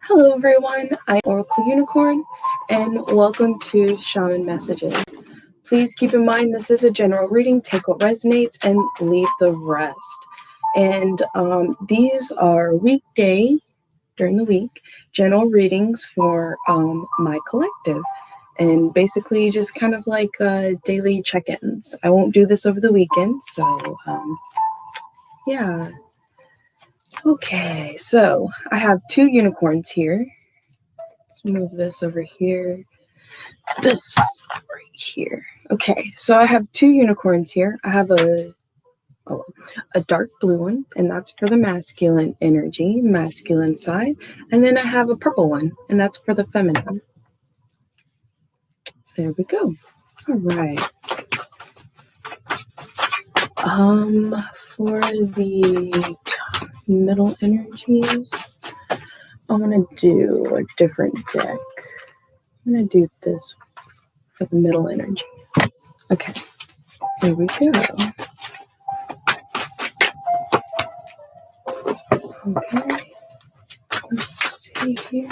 Hello everyone, I'm Oracle Unicorn and welcome to Shaman Messages. Please keep in mind this is a general reading, take what resonates and leave the rest. And these are weekday, during the week, general readings for my collective. And basically just kind of like daily check-ins. I won't do this over the weekend, so yeah. Okay, so I have two unicorns here. Let's move this over here. This right here. Okay, so I have two unicorns here. I have a dark blue one, and that's for the masculine energy, masculine side. And then I have a purple one, and that's for the feminine. There we go. All right. For the middle energies, I'm gonna do a different deck. I'm gonna do this for the middle energy. Okay, here we go. Okay, let's see here.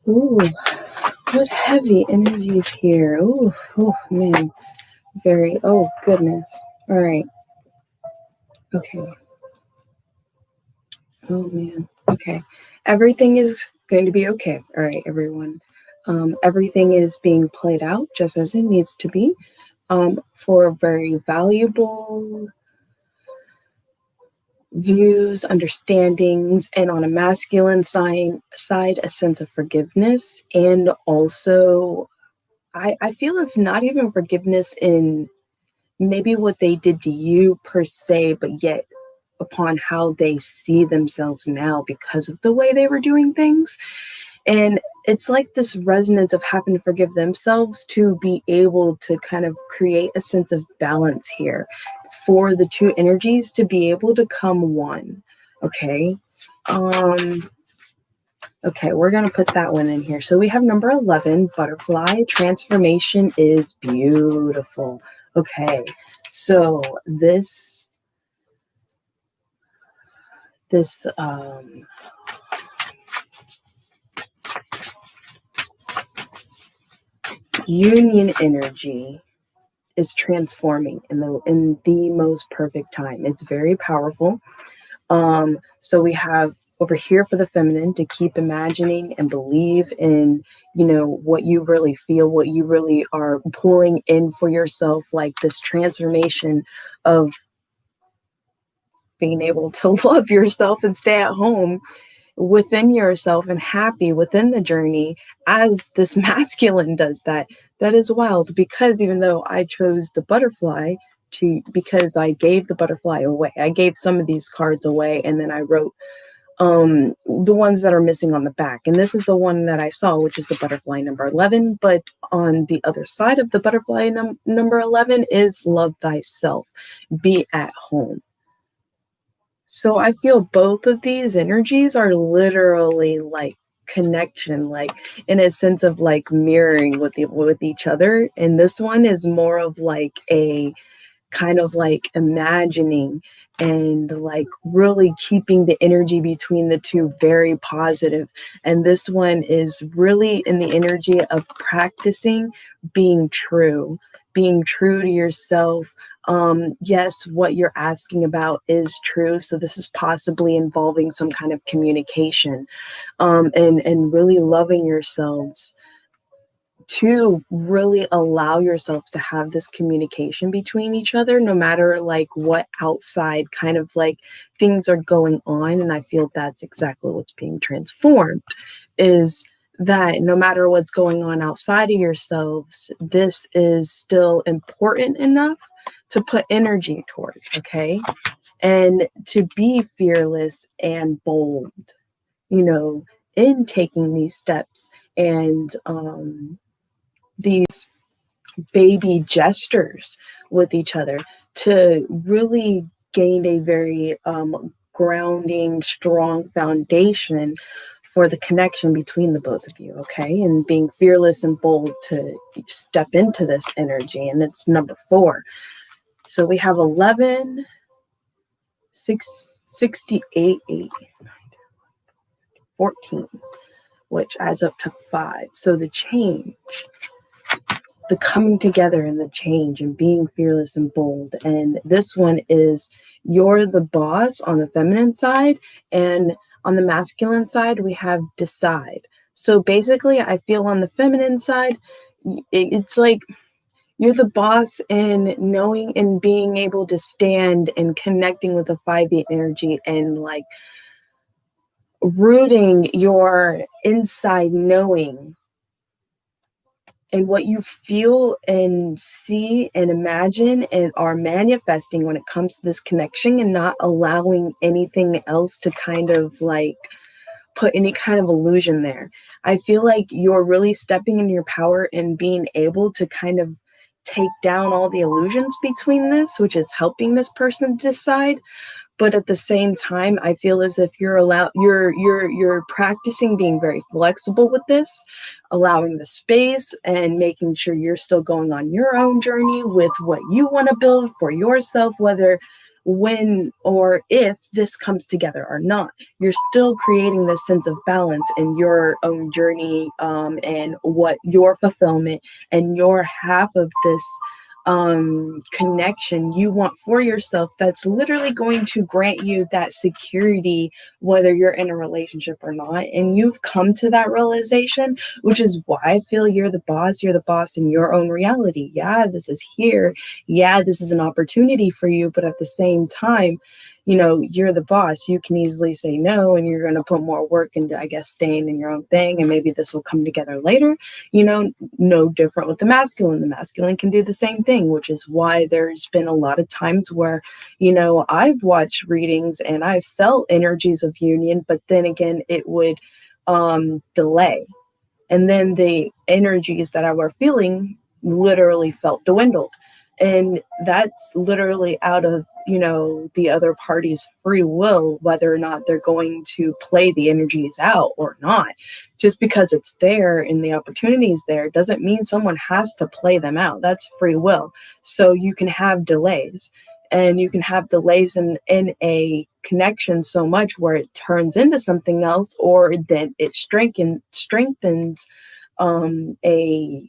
Ooh, what heavy energies here. Ooh, oh man, oh goodness. All right. Okay. Oh man. Okay. Everything is going to be okay. All right, everyone. Everything is being played out just as it needs to be for very valuable views, understandings, and on a masculine side, a sense of forgiveness. And also, I feel it's not even forgiveness in maybe what they did to you per se, but yet upon how they see themselves now because of the way they were doing things. And it's like this resonance of having to forgive themselves to be able to kind of create a sense of balance here for the two energies to be able to come one. Okay. Okay, we're going to put that one in here. So we have number 11, butterfly. Transformation is beautiful. Okay, so this union energy is transforming in the most perfect time. It's very powerful. So we have over here for the feminine to keep imagining and believe in, what you really feel, what you really are pulling in for yourself, like this transformation of being able to love yourself and stay at home within yourself and happy within the journey as this masculine does that. That is wild, because even though I chose the butterfly because I gave the butterfly away, I gave some of these cards away, and then I wrote the ones that are missing on the back. And this is the one that I saw, which is the butterfly number 11. But on the other side of the butterfly number 11 is love thyself, be at home. So I feel both of these energies are literally like connection, like in a sense of like mirroring with each other. And this one is more of like a kind of like imagining and like really keeping the energy between the two very positive. And this one is really in the energy of practicing being true to yourself. Yes, what you're asking about is true. So this is possibly involving some kind of communication, and really loving yourselves to really allow yourselves to have this communication between each other, no matter like what outside kind of like things are going on. And I feel that's exactly what's being transformed, is that no matter what's going on outside of yourselves, this is still important enough to put energy towards, okay? And to be fearless and bold, in taking these steps and these baby gestures with each other to really gain a very grounding, strong foundation for the connection between the both of you, okay? And being fearless and bold to step into this energy. And it's number 4. So we have 11, 6, 68, 8, 14, which adds up to 5. So the change, the coming together and the change and being fearless and bold. And this one is you're the boss on the feminine side, and on the masculine side, we have decide. So basically, I feel on the feminine side, it's like you're the boss in knowing and being able to stand and connecting with the 5-8 energy and like rooting your inside knowing and what you feel and see and imagine and are manifesting when it comes to this connection, and not allowing anything else to kind of like put any kind of illusion there. I feel like you're really stepping in your power and being able to kind of take down all the illusions between this, which is helping this person decide. But at the same time, I feel as if you're practicing being very flexible with this, allowing the space and making sure you're still going on your own journey with what you want to build for yourself, whether when or if this comes together or not. You're still creating this sense of balance in your own journey, and what your fulfillment and your half of this connection you want for yourself, that's literally going to grant you that security, whether you're in a relationship or not. And you've come to that realization, which is why I feel you're the boss. You're the boss in your own reality. Yeah, this is here. Yeah, this is an opportunity for you. But at the same time, you know, you're the boss. You can easily say no, and you're going to put more work into, I guess, staying in your own thing. And maybe this will come together later. You know, no different with the masculine. The masculine can do the same thing, which is why there's been a lot of times where, you know, I've watched readings and I felt energies of union, but then again, it would delay. And then the energies that I were feeling literally felt dwindled. And that's literally out of, you know, the other party's free will, whether or not they're going to play the energies out or not. Just because it's there and the opportunity is there doesn't mean someone has to play them out. That's free will. So you can have delays. And you can have delays in a connection so much where it turns into something else, or then it strengthens the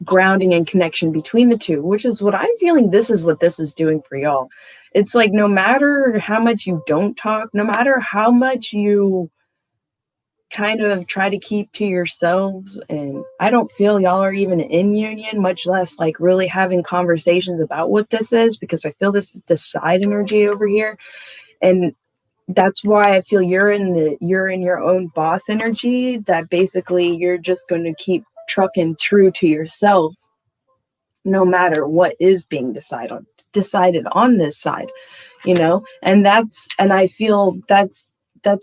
grounding and connection between the two, which is what I'm feeling. This is what this is doing for y'all. It's like no matter how much you don't talk, no matter how much you kind of try to keep to yourselves, and I don't feel y'all are even in union, much less like really having conversations about what this is, because I feel this is the side energy over here. And that's why I feel you're in your own boss energy, that basically you're just going to keep trucking true to yourself no matter what is being decided on this side, you know. And I feel that's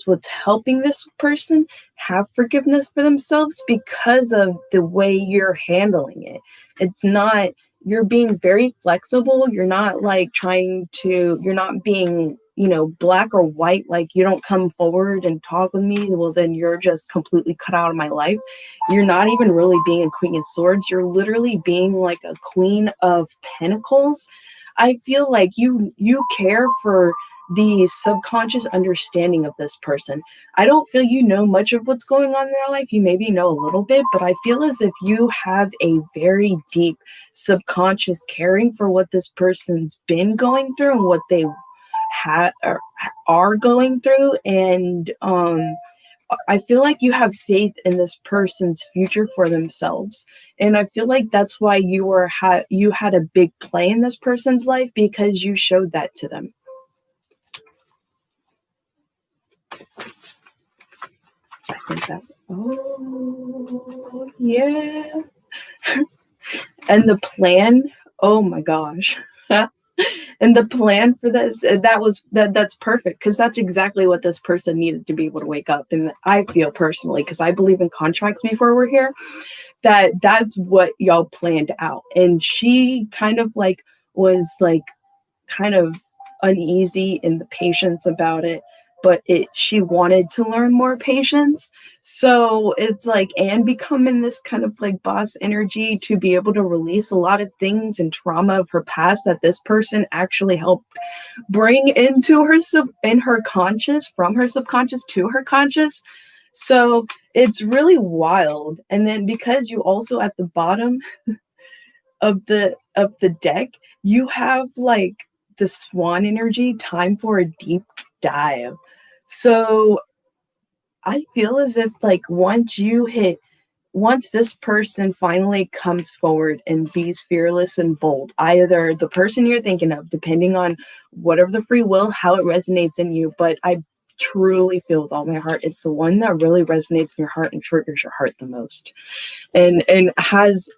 what's helping this person have forgiveness for themselves, because of the way you're handling it. It's not, you're being very flexible. You're not like you're not being, you know, black or white. Like, you don't come forward and talk with me, well, then you're just completely cut out of my life. You're not even really being a queen of swords. You're literally being like a queen of pentacles. I feel like you care for the subconscious understanding of this person. I don't feel you know much of what's going on in their life. You maybe know a little bit, but I feel as if you have a very deep subconscious caring for what this person's been going through and what they are going through. And I feel like you have faith in this person's future for themselves. And I feel like that's why you had a big play in this person's life, because you showed that to them. I think that, oh, yeah. And the plan, oh my gosh. And the plan for this, that's perfect, because that's exactly what this person needed to be able to wake up. And I feel personally, because I believe in contracts before we're here, that's what y'all planned out. And she kind of was kind of uneasy in the patience about it. but she wanted to learn more patience. So it's like, and becoming this kind of like boss energy to be able to release a lot of things and trauma of her past that this person actually helped bring into her in her conscious, from her subconscious to her conscious. So it's really wild. And then because you also at the bottom of the deck, you have like the swan energy, time for a deep dive. So I feel as if like once this person finally comes forward and be's fearless and bold, either the person you're thinking of, depending on whatever the free will, how it resonates in you, but I truly feel with all my heart, it's the one that really resonates in your heart and triggers your heart the most, and has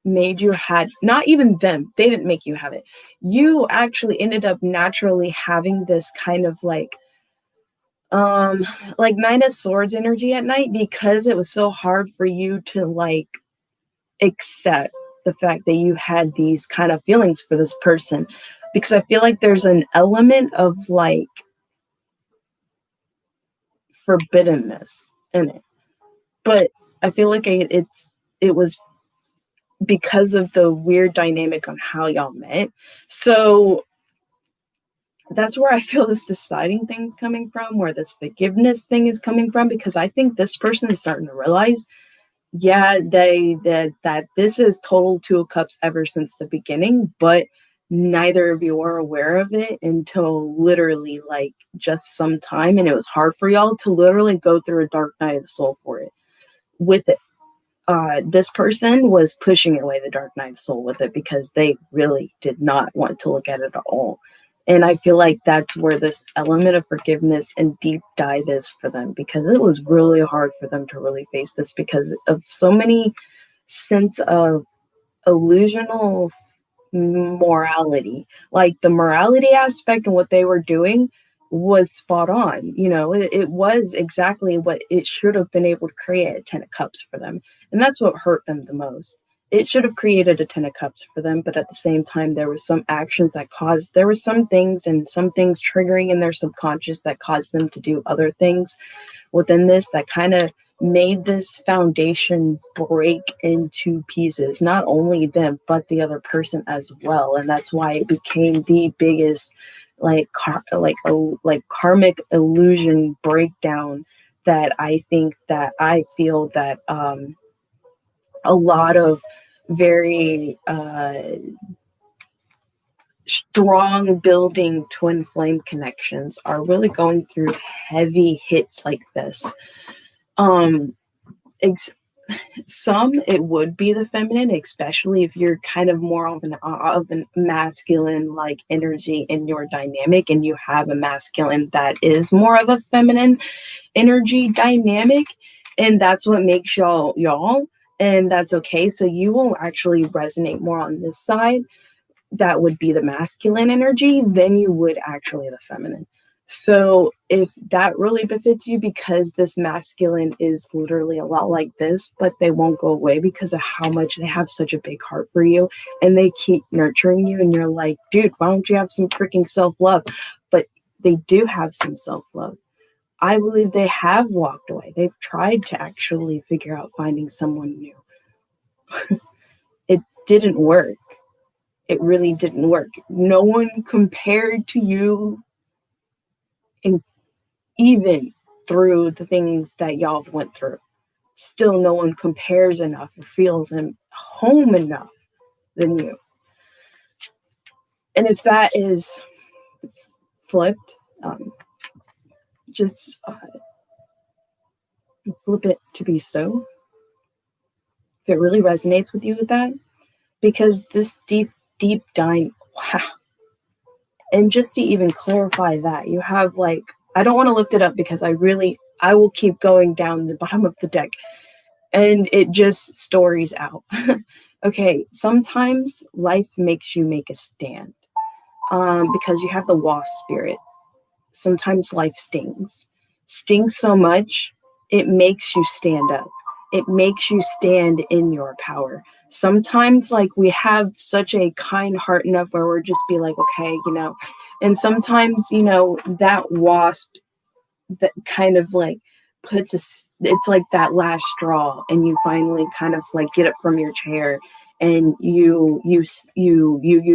made you had, not even them, they didn't make you have it. You actually ended up naturally having this kind of like Nine of Swords energy at night, because it was so hard for you to like accept the fact that you had these kind of feelings for this person, because I feel like there's an element of like forbiddenness in it, but I feel like it was because of the weird dynamic on how y'all met. So that's where I feel this deciding thing's coming from, where this forgiveness thing is coming from, because I think this person is starting to realize, yeah, that this is total Two of Cups ever since the beginning, but neither of you are aware of it until literally like just some time, and it was hard for y'all to literally go through a dark night of the soul for it with it. This person was pushing away the dark night of the soul with it because they really did not want to look at it at all. And I feel like that's where this element of forgiveness and deep dive is for them, because it was really hard for them to really face this because of so many sense of illusional morality. Like the morality aspect and what they were doing was spot on. You know, it was exactly what it should have been able to create a 10 of Cups for them. And that's what hurt them the most. It should have created a 10 of Cups for them, but at the same time, there was some actions that caused, there were some things triggering in their subconscious that caused them to do other things within this that kind of made this foundation break into pieces, not only them, but the other person as well. And that's why it became the biggest karmic illusion breakdown that I feel that a lot of very strong building twin flame connections are really going through heavy hits like this. Some it would be the feminine, especially if you're kind of more of an masculine like energy in your dynamic, and you have a masculine that is more of a feminine energy dynamic, and that's what makes y'all, and that's okay. So you will actually resonate more on this side, that would be the masculine energy, than you would actually the feminine. So if that really befits you, because this masculine is literally a lot like this, but they won't go away because of how much they have such a big heart for you, and they keep nurturing you, and you're like, dude, why don't you have some freaking self-love? But they do have some self-love. I believe they have walked away. They've tried to actually figure out finding someone new. It didn't work. It really didn't work. No one compared to you, and even through the things that y'all went through. Still, no one compares enough or feels home enough than you. And if that is flipped, just flip it to be so. If it really resonates with you with that, because this deep dive, wow. And just to even clarify that, you have like, I don't want to lift it up because I will keep going down the bottom of the deck, and it just stories out. Okay, sometimes life makes you make a stand because you have the wasp spirit. Sometimes life stings so much, it makes you stand up. It makes you stand in your power. Sometimes like we have such a kind heart enough where we're just be like, okay, and sometimes, that wasp that kind of like it's like that last straw, and you finally kind of like get up from your chair, and you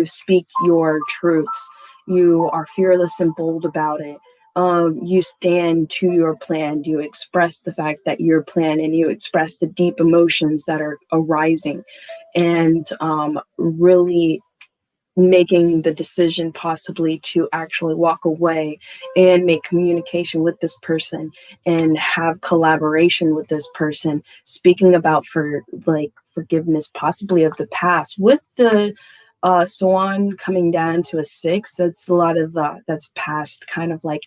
speak your truths. You are fearless and bold about it. You stand to your plan. You express the fact that your plan, and you express the deep emotions that are arising, and really making the decision possibly to actually walk away and make communication with this person and have collaboration with this person, speaking about for like forgiveness possibly of the past. With the swan coming down to a 6, that's a lot of that's past kind of like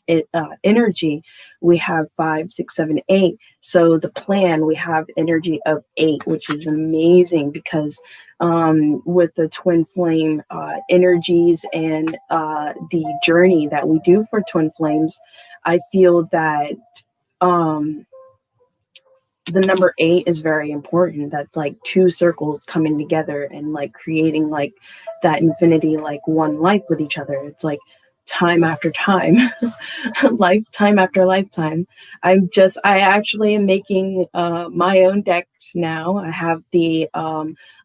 energy. We have 5, 6, 7, 8. So the plan, we have energy of 8, which is amazing because with the twin flame energies and the journey that we do for twin flames, I feel that the number 8 is very important. That's like 2 circles coming together and like creating like that infinity, like one life with each other. It's like time after time, lifetime after lifetime. I actually am making my own decks now. I have the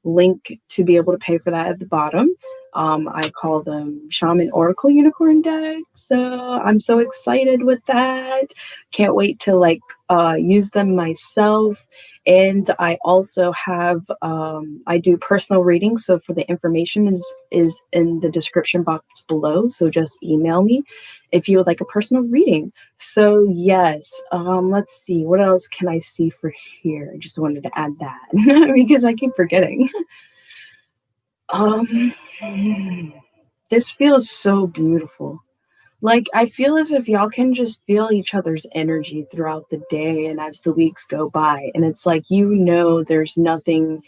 link to be able to pay for that at the bottom. I call them Shaman Oracle Unicorn decks. So I'm so excited with that. Can't wait to like use them myself. And I also have I do personal readings. So for the information is in the description box below. So just email me if you would like a personal reading. So yes, let's see, what else can I see for here? I just wanted to add that because I keep forgetting. This feels so beautiful. Like, I feel as if y'all can just feel each other's energy throughout the day and as the weeks go by. And it's like, there's nothing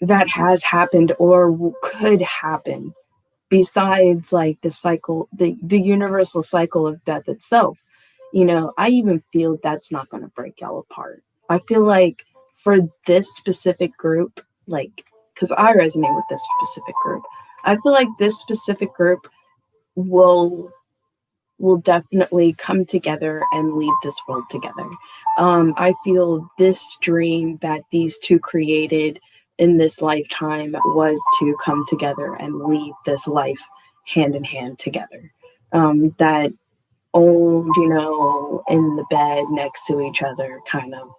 that has happened or could happen besides like the cycle, the universal cycle of death itself. I even feel that's not going to break y'all apart. I feel like for this specific group, like, because I resonate with this specific group, I feel like this specific group will definitely come together and leave this world together. I feel this dream that these two created in this lifetime was to come together and leave this life hand in hand together. That old, in the bed next to each other, kind of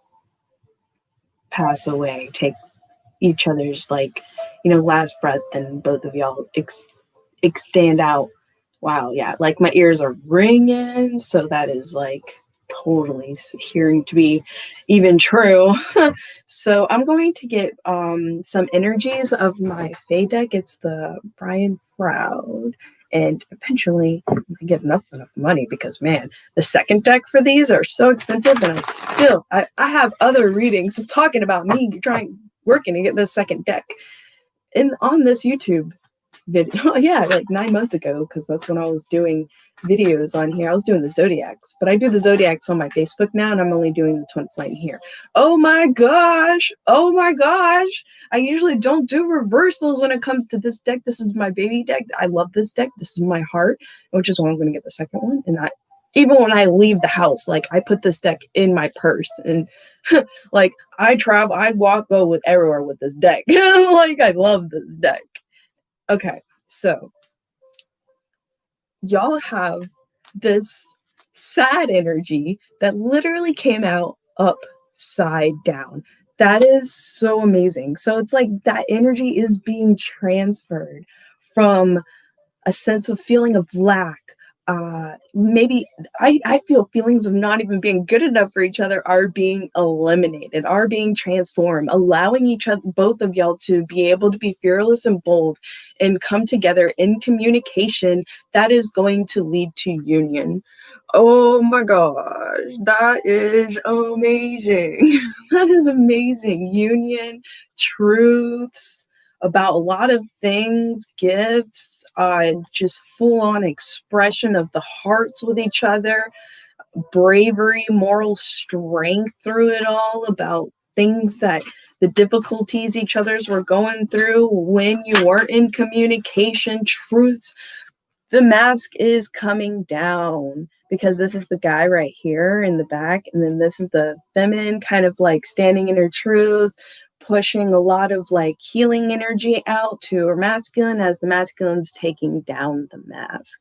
pass away, take each other's like, last breath, and both of y'all extend out. Wow, yeah, like my ears are ringing, so that is like totally hearing to be even true. So I'm going to get some energies of my Fae deck. It's the Brian Froud, and eventually I get enough money, because man, the second deck for these are so expensive, and I have other readings talking about me working to get this second deck on this YouTube video. Yeah, like 9 months ago, because that's when I was doing videos on here. I was doing the zodiacs, but I do the zodiacs on my Facebook now, and I'm only doing the twin flame here. Oh my gosh, I usually don't do reversals when it comes to this deck. This is my baby deck. I love this deck. This is my heart, which is why I'm going to get the second one. And even when I leave the house, like, I put this deck in my purse, and like, I go with everywhere with this deck. Like, I love this deck. Okay, so y'all have this sad energy that literally came out upside down. That is so amazing. So it's like that energy is being transferred from a sense of feeling of lack. Maybe I feel feelings of not even being good enough for each other are being eliminated, are being transformed, allowing both of y'all to be able to be fearless and bold and come together in communication that is going to lead to union. Oh my gosh, that is amazing. That is amazing. Union, truths about a lot of things, gifts, just full-on expression of the hearts with each other, bravery, moral strength through it all, about things that the difficulties each others were going through when you weren't in communication, truths. The mask is coming down. because this is the guy right here in the back, and then this is the feminine kind of like standing in her truth, pushing a lot of like healing energy out to her masculine as the masculine's taking down the mask,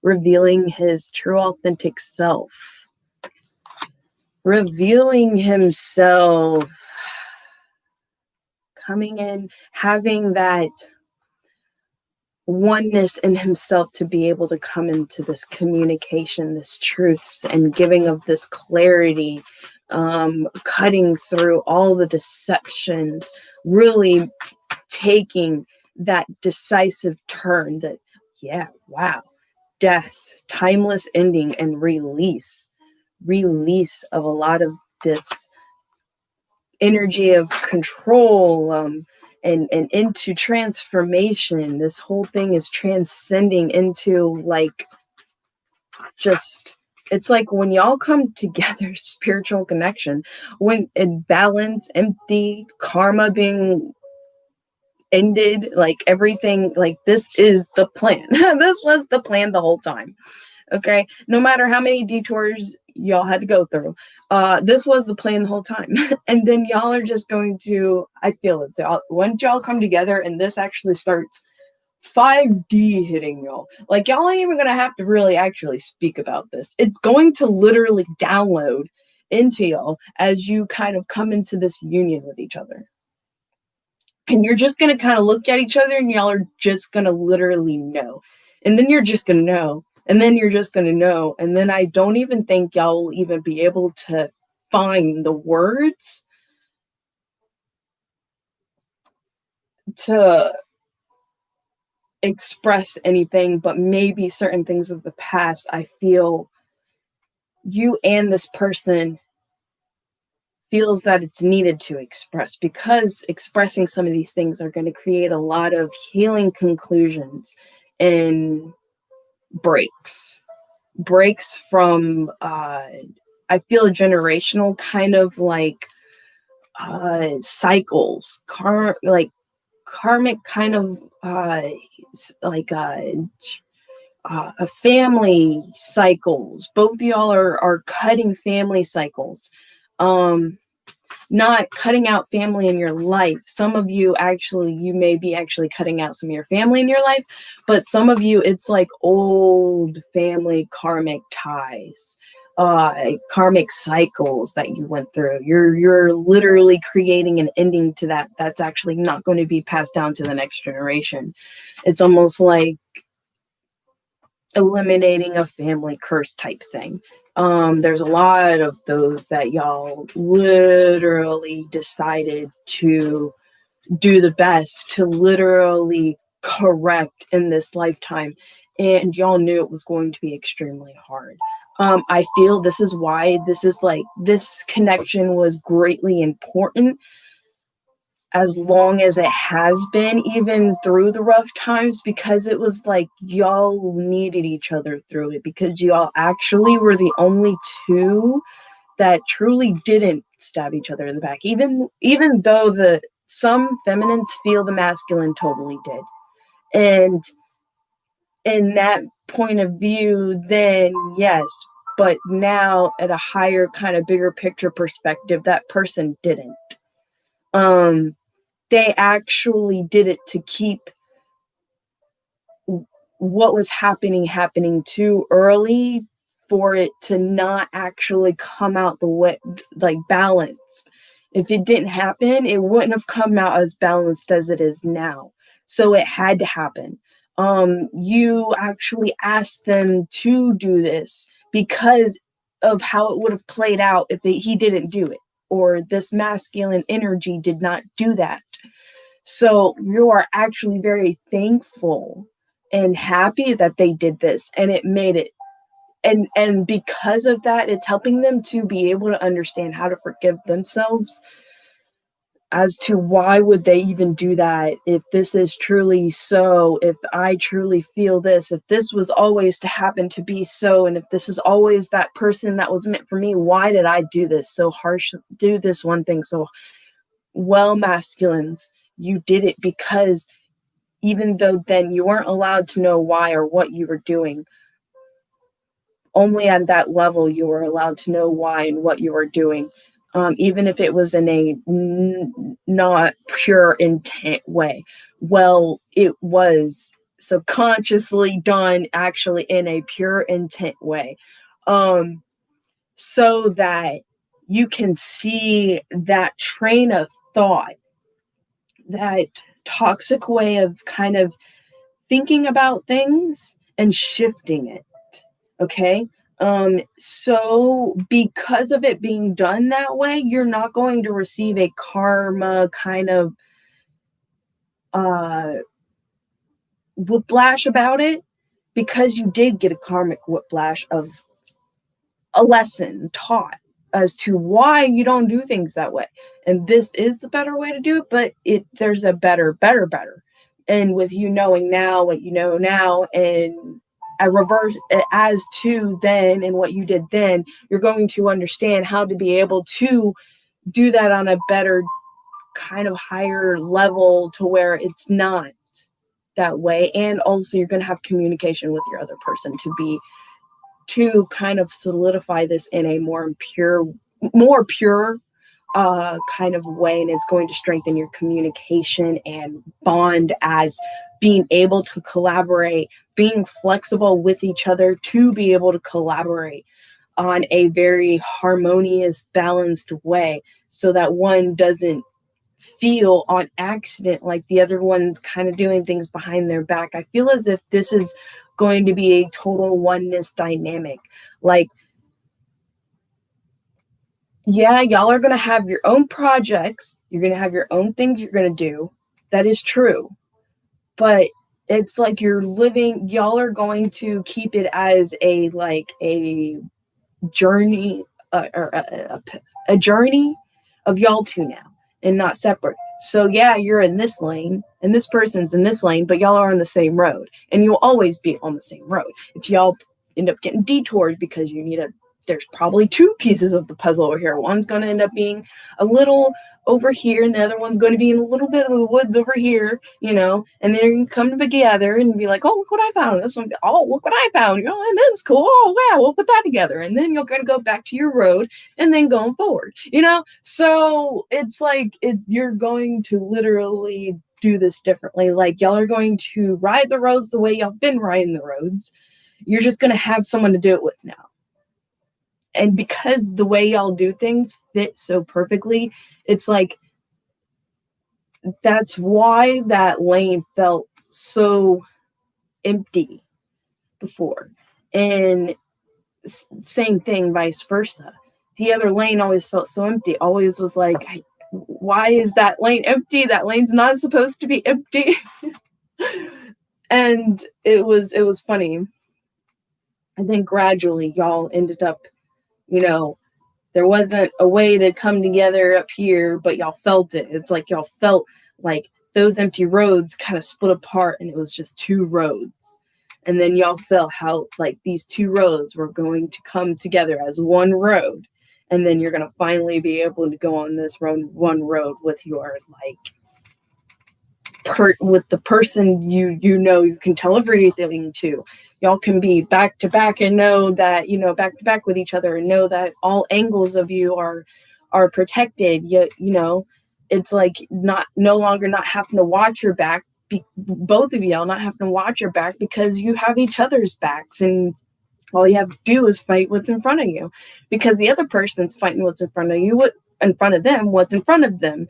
revealing his true authentic self, revealing himself, coming in, having that oneness in himself to be able to come into this communication, this truths, and giving of this clarity, cutting through all the deceptions, really taking that decisive turn that, yeah, wow, death, timeless ending, and release of a lot of this energy of control, and into transformation. This whole thing is transcending into like just, it's like when y'all come together, spiritual connection, when in balance, empty, karma being ended, like everything, like this is the plan. This was the plan the whole time. Okay, no matter how many detours y'all had to go through, this was the plan the whole time. And then y'all are just going to, I feel it, so once y'all come together and this actually starts 5D hitting y'all, like y'all ain't even gonna have to really actually speak about this. It's going to literally download into y'all as you kind of come into this union with each other. And you're just going to kind of look at each other and y'all are just going to literally know. And then you're just going to know. And then you're just going to know. And then I don't even think y'all will even be able to find the words to express anything, but maybe certain things of the past. I feel you and this person feels that it's needed to express, because expressing some of these things are going to create a lot of healing conclusions and breaks from I feel generational kind of like cycles, like karmic kind of like a family cycles. Both of y'all are cutting family cycles, not cutting out family in your life. Some of you actually, you may be actually cutting out some of your family in your life, but some of you, it's like old family karmic ties, karmic cycles that you went through. You're literally creating an ending to that. That's actually not going to be passed down to the next generation. It's almost like eliminating a family curse type thing. There's a lot of those that y'all literally decided to do the best to literally correct in this lifetime, and y'all knew it was going to be extremely hard. I feel this is why this is like, this connection was greatly important as long as it has been, even through the rough times, because it was like y'all needed each other through it, because y'all actually were the only two that truly didn't stab each other in the back, even though some feminines feel the masculine totally did. And in that point of view, then yes, but now at a higher kind of bigger picture perspective, that person didn't. They actually did it to keep what was happening too early for it to not actually come out the way, like balanced. If it didn't happen, it wouldn't have come out as balanced as it is now. So it had to happen. You actually asked them to do this because of how it would have played out if he didn't do it, or this masculine energy did not do that. So you are actually very thankful and happy that they did this, and it made it, and because of that, it's helping them to be able to understand how to forgive themselves as to why would they even do that if this is truly so, if I truly feel this, if this was always to happen to be so, and if this is always that person that was meant for me, why did I do this so harsh, do this one thing so well? Masculines, you did it because even though then you weren't allowed to know why or what you were doing, only at that level you were allowed to know why and what you were doing, even if it was in a not pure intent way. Well, it was subconsciously done actually in a pure intent way, so that you can see that train of thought, that toxic way of kind of thinking about things and shifting it. Okay. So because of it being done that way, you're not going to receive a karma kind of uh whiplash about it, because you did get a karmic whiplash of a lesson taught as to why you don't do things that way. And this is the better way to do it, but there's a better. And with you knowing now what you know now, and I reverse as to then and what you did then, you're going to understand how to be able to do that on a better kind of higher level, to where it's not that way. And also you're going to have communication with your other person to kind of solidify this in a more pure kind of way, and it's going to strengthen your communication and bond as being able to collaborate, being flexible with each other to be able to collaborate on a very harmonious, balanced way, so that one doesn't feel on accident like the other one's kind of doing things behind their back. I feel as if this is going to be a total oneness dynamic. Like, yeah, y'all are going to have your own projects. You're going to have your own things you're going to do. That is true. But it's like y'all are going to keep it as a journey, or a journey of y'all two now, and not separate. So yeah, you're in this lane and this person's in this lane, but y'all are on the same road, and you'll always be on the same road. If y'all end up getting detoured because there's probably two pieces of the puzzle over here. One's going to end up being a little over here, and the other one's going to be in a little bit of the woods over here, and then you're going to come together and be like, oh, look what I found. This one, oh, look what I found. And that's cool. Oh, wow, we'll put that together. And then you're going to go back to your road and then going forward, So it's like, you're going to literally do this differently. Like, y'all are going to ride the roads the way y'all been riding the roads. You're just going to have someone to do it with now. And because the way y'all do things fit so perfectly, it's like, that's why that lane felt so empty before. And same thing, vice versa. The other lane always felt so empty. Always was like, why is that lane empty? That lane's not supposed to be empty. And it was funny. I think gradually y'all ended up, there wasn't a way to come together up here, but y'all felt it. It's like y'all felt like those empty roads kind of split apart, and it was just two roads. And then y'all felt how like these two roads were going to come together as one road. And then you're going to finally be able to go on this one road with your with the person you can tell everything to. Y'all can be back to back and know that back to back with each other, and know that all angles of you are protected. Yet it's like no longer not having to watch your back. Both of y'all not having to watch your back, because you have each other's backs, and all you have to do is fight what's in front of you, because the other person's fighting what's in front of you, in front of them, what's in front of them,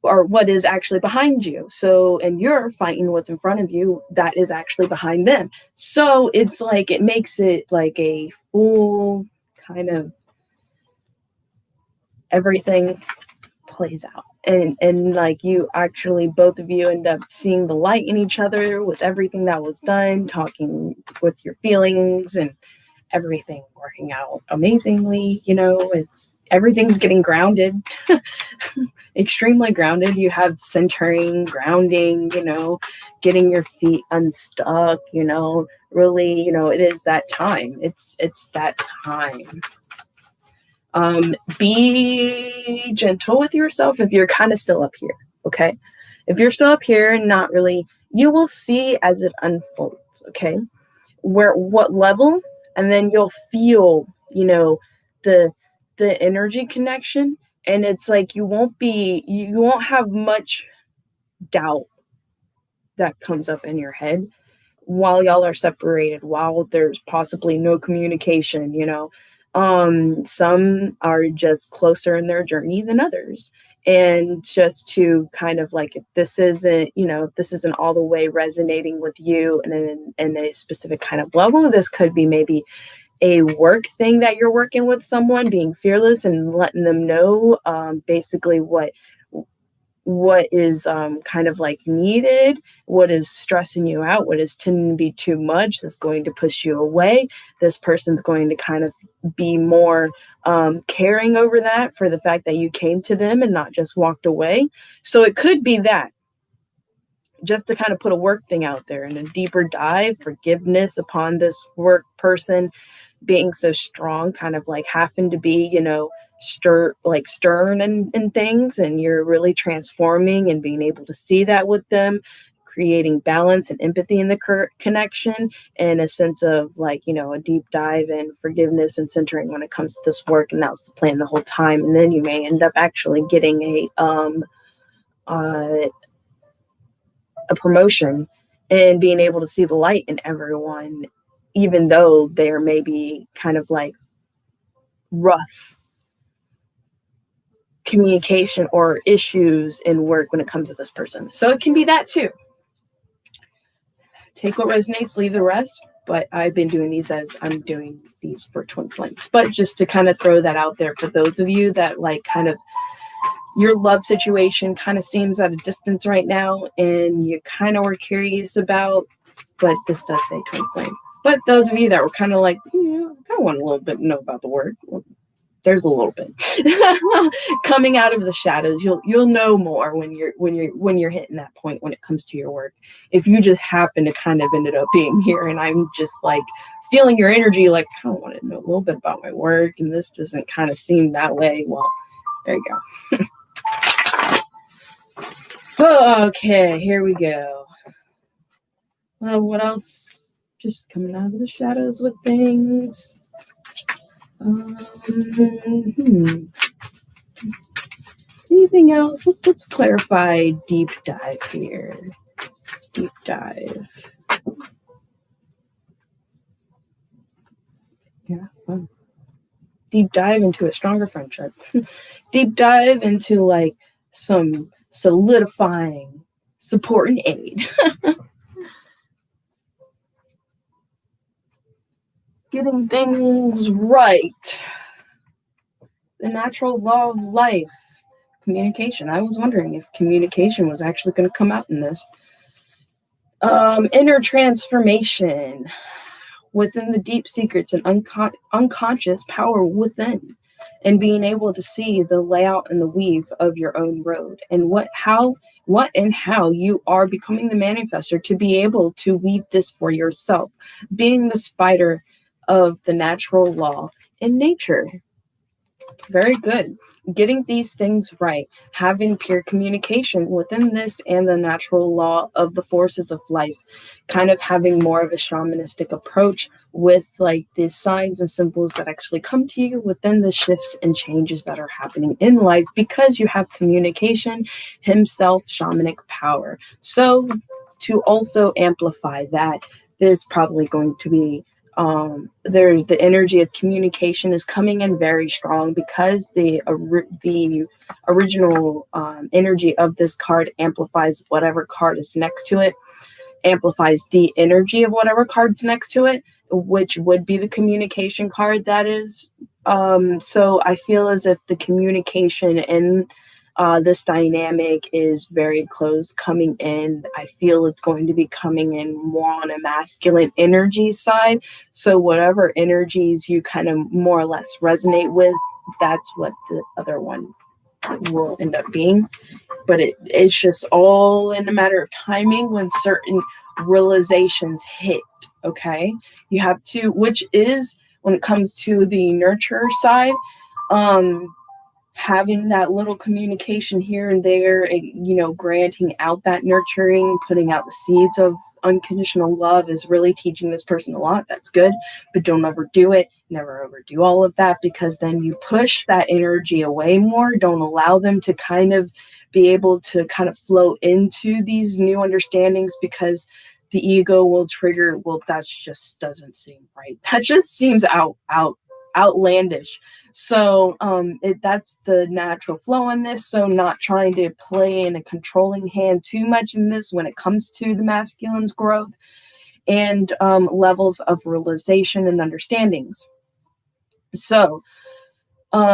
or what is actually behind you. So, and you're fighting what's in front of you that is actually behind them. So it's like, it makes it like a full kind of everything plays out. And like, you actually, both of you end up seeing the light in each other with everything that was done, talking with your feelings, and everything working out amazingly. Everything's getting grounded, extremely grounded. You have centering, grounding, getting your feet unstuck, really, it is that time. It's that time. Be gentle with yourself if you're kind of still up here. Okay. If you're still up here and not really, you will see as it unfolds. Okay. What level and then you'll feel, the energy connection, and it's like you won't have much doubt that comes up in your head while y'all are separated, while there's possibly no communication. Some are just closer in their journey than others, and just to kind of like, if this isn't all the way resonating with you in a specific kind of level, this could be maybe a work thing that you're working with someone, being fearless and letting them know basically what is kind of like needed, what is stressing you out, what is tending to be too much, that's going to push you away. This person's going to kind of be more caring over that, for the fact that you came to them and not just walked away. So it could be that, just to kind of put a work thing out there, and a deeper dive, forgiveness upon this work person being so strong, kind of like having to be, stern and things, and you're really transforming and being able to see that with them, creating balance and empathy in the connection, and a sense of like, a deep dive in forgiveness and centering when it comes to this work. And that was the plan the whole time. And then you may end up actually getting a promotion and being able to see the light in everyone, even though there may be kind of like rough communication or issues in work when it comes to this person. So it can be that too. Take what resonates, leave the rest. But I've been doing these as I'm doing these for twin flames. But just to kind of throw that out there for those of you that like kind of your love situation kind of seems at a distance right now, and you kind of were curious about, but this does say twin flame. But those of you that were kind of like, I kind of want a little bit to know about the word. Well, there's a little bit coming out of the shadows. You'll know more when you're hitting that point when it comes to your work. If you just happen to kind of ended up being here, and I'm just like feeling your energy, like I kind of want to know a little bit about my work, and this doesn't kind of seem that way. Well, there you go. Okay, here we go. Well, what else? Just coming out of the shadows with things. Anything else? Let's clarify deep dive here. Deep dive. Yeah. Well, deep dive into a stronger friendship. Deep dive into like some solidifying support and aid. Getting things right. The natural law of life. Communication. I was wondering if communication was actually going to come out in this. Inner transformation within the deep secrets and unconscious power within, and being able to see the layout and the weave of your own road, and what and how you are becoming the manifestor to be able to weave this for yourself, being the spider of the natural law in nature. Very good. Getting these things right, having pure communication within this and the natural law of the forces of life, kind of having more of a shamanistic approach with like the signs and symbols that actually come to you within the shifts and changes that are happening in life, because you have communication, himself, shamanic power. So to also amplify that, there's probably going to be the energy of communication is coming in very strong, because the original energy of this card amplifies whatever card is next to it, amplifies the energy of whatever card's next to it, which would be the communication card, that is. So I feel as if the communication in this dynamic is very close coming in. I feel it's going to be coming in more on a masculine energy side. So whatever energies you kind of more or less resonate with, that's what the other one will end up being. But it's just all in a matter of timing when certain realizations hit. Okay, you have to, which is when it comes to the nurturer side, having that little communication here and there, granting out that nurturing, putting out the seeds of unconditional love is really teaching this person a lot. That's good, but don't overdo it. Never overdo all of that, because then you push that energy away more. Don't allow them to kind of be able to kind of flow into these new understandings, because the ego will trigger, well, that just doesn't seem right. That just seems outlandish. So that's the natural flow in this. So not trying to play in a controlling hand too much in this when it comes to the masculine's growth and levels of realization and understandings. So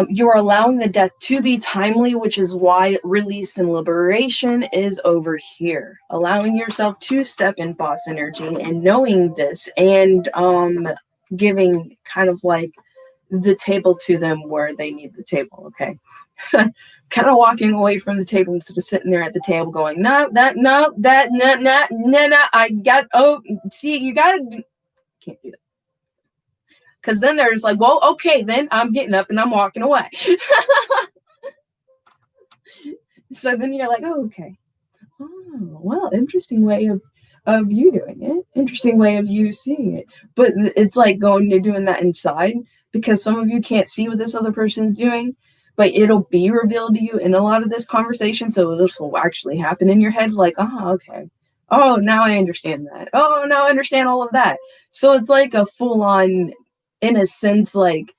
you're allowing the death to be timely, which is why release and liberation is over here. Allowing yourself to step in boss energy and knowing this, and giving kind of like the table to them where they need the table. Okay. Kind of walking away from the table instead of sitting there at the table going, no, I got, see, you gotta, can't do that. Because then there's like, well, okay, then I'm getting up and I'm walking away. So then you're like, oh, okay. Oh, well, interesting way of you doing it. Interesting way of you seeing it. But it's like going to doing that inside, because some of you can't see what this other person's doing, but it'll be revealed to you in a lot of this conversation. So this will actually happen in your head, like, oh, okay. Oh, now I understand that. Oh, now I understand all of that. So it's like a full-on, in a sense, like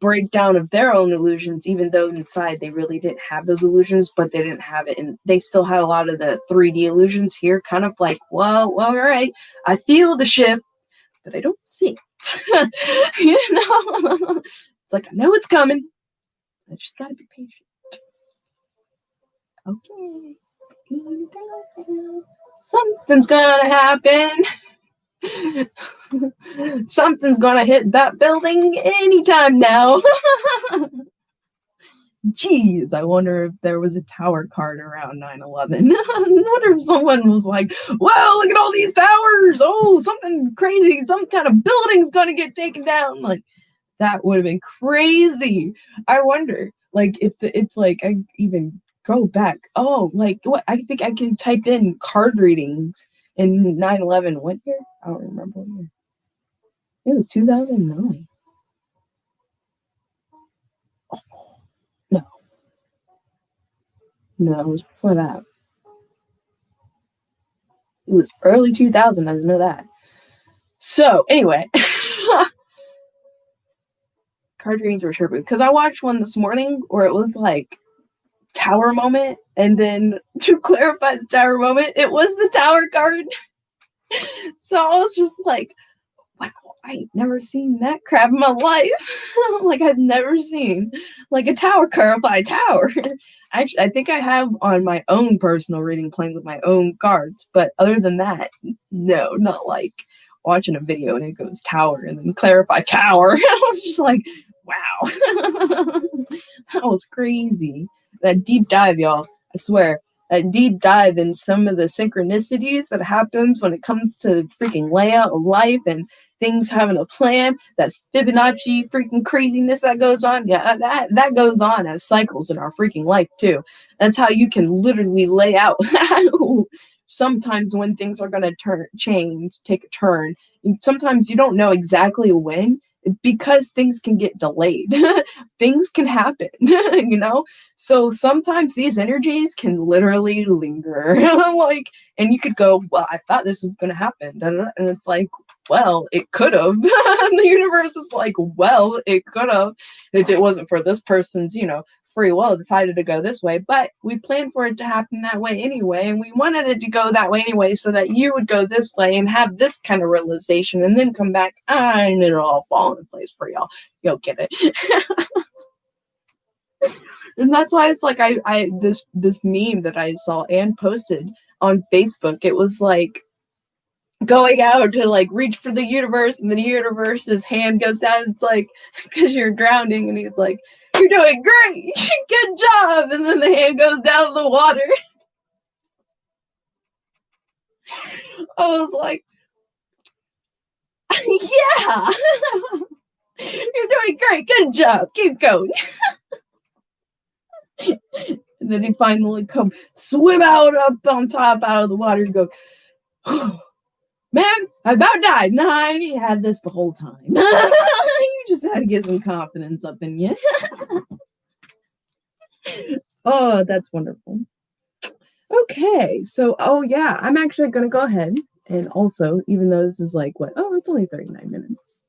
breakdown of their own illusions, even though inside they really didn't have those illusions, but they didn't have it, and they still had a lot of the 3D illusions here, kind of like, well, all right, I feel the shift, but I don't see it. It's like, I know it's coming, I just gotta be patient. Okay, something's gonna happen. Something's gonna hit that building anytime now. Jeez, I wonder if there was a tower card around 9/11. I wonder if someone was like, wow, look at all these towers. Oh, something crazy. Some kind of building's gonna get taken down. Like, that would have been crazy. I wonder, like, if it's like, I even go back. Oh, like, what? I think I can type in card readings in 9/11. What year? I don't remember what year. It was 2009. Oh, no. No, it was before that. It was early 2000. I didn't know that. So, anyway. Card readings were trippy. Because I watched one this morning where it was like tower moment. And then to clarify the tower moment, it was the tower card. So I was just like, wow, I ain't never seen that crap in my life. Like, I've never seen like a tower card by a tower. Actually, I think I have on my own personal reading playing with my own cards. But other than that, no, not like watching a video and it goes tower and then clarify tower. I was just like, wow. That was crazy. That deep dive, y'all. I swear. That deep dive in some of the synchronicities that happens when it comes to freaking layout of life and things having a plan. That's Fibonacci freaking craziness that goes on. Yeah, that goes on as cycles in our freaking life too. That's how you can literally lay out sometimes when things are going to change, take a turn. And sometimes you don't know exactly when, because things can get delayed. Things can happen, you know? So sometimes these energies can literally linger. Like, and you could go, well, I thought this was going to happen. And it's like, well, it could have. The universe is like, well, it could have, if it wasn't for this person's, free will decided to go this way, but we planned for it to happen that way anyway, and we wanted it to go that way anyway so that you would go this way and have this kind of realization and then come back and it'll all fall into place for y'all. You'll get it. And that's why it's like I this meme that I saw and posted on Facebook, it was like going out to like reach for the universe, and the universe's hand goes down. It's like, because you're drowning, and he's like, you're doing great, good job, and then the hand goes down the water. I was like, yeah. You're doing great, good job, keep going. And then he finally come swim out up on top out of the water and go, I about died. Nah, you had this the whole time. You just had to get some confidence up in you. Oh, that's wonderful. Okay, so oh yeah, I'm actually gonna go ahead and also, even though this is like what, oh, it's only 39 minutes.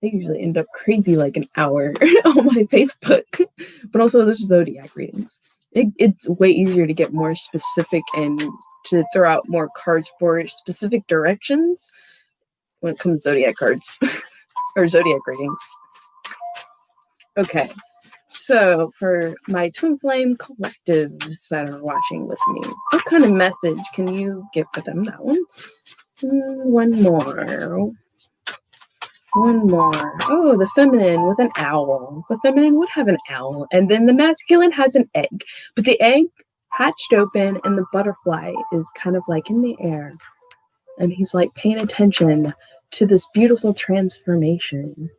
They usually end up crazy like an hour on my Facebook. But also this is zodiac readings. It's way easier to get more specific and to throw out more cards for specific directions when it comes to zodiac cards or zodiac readings. Okay, so for my twin flame collectives that are watching with me, what kind of message can you give for them? That one. One more. One more. Oh, the feminine with an owl. The feminine would have an owl. And then the masculine has an egg. But the egg hatched open and the butterfly is kind of like in the air. And he's like paying attention to this beautiful transformation.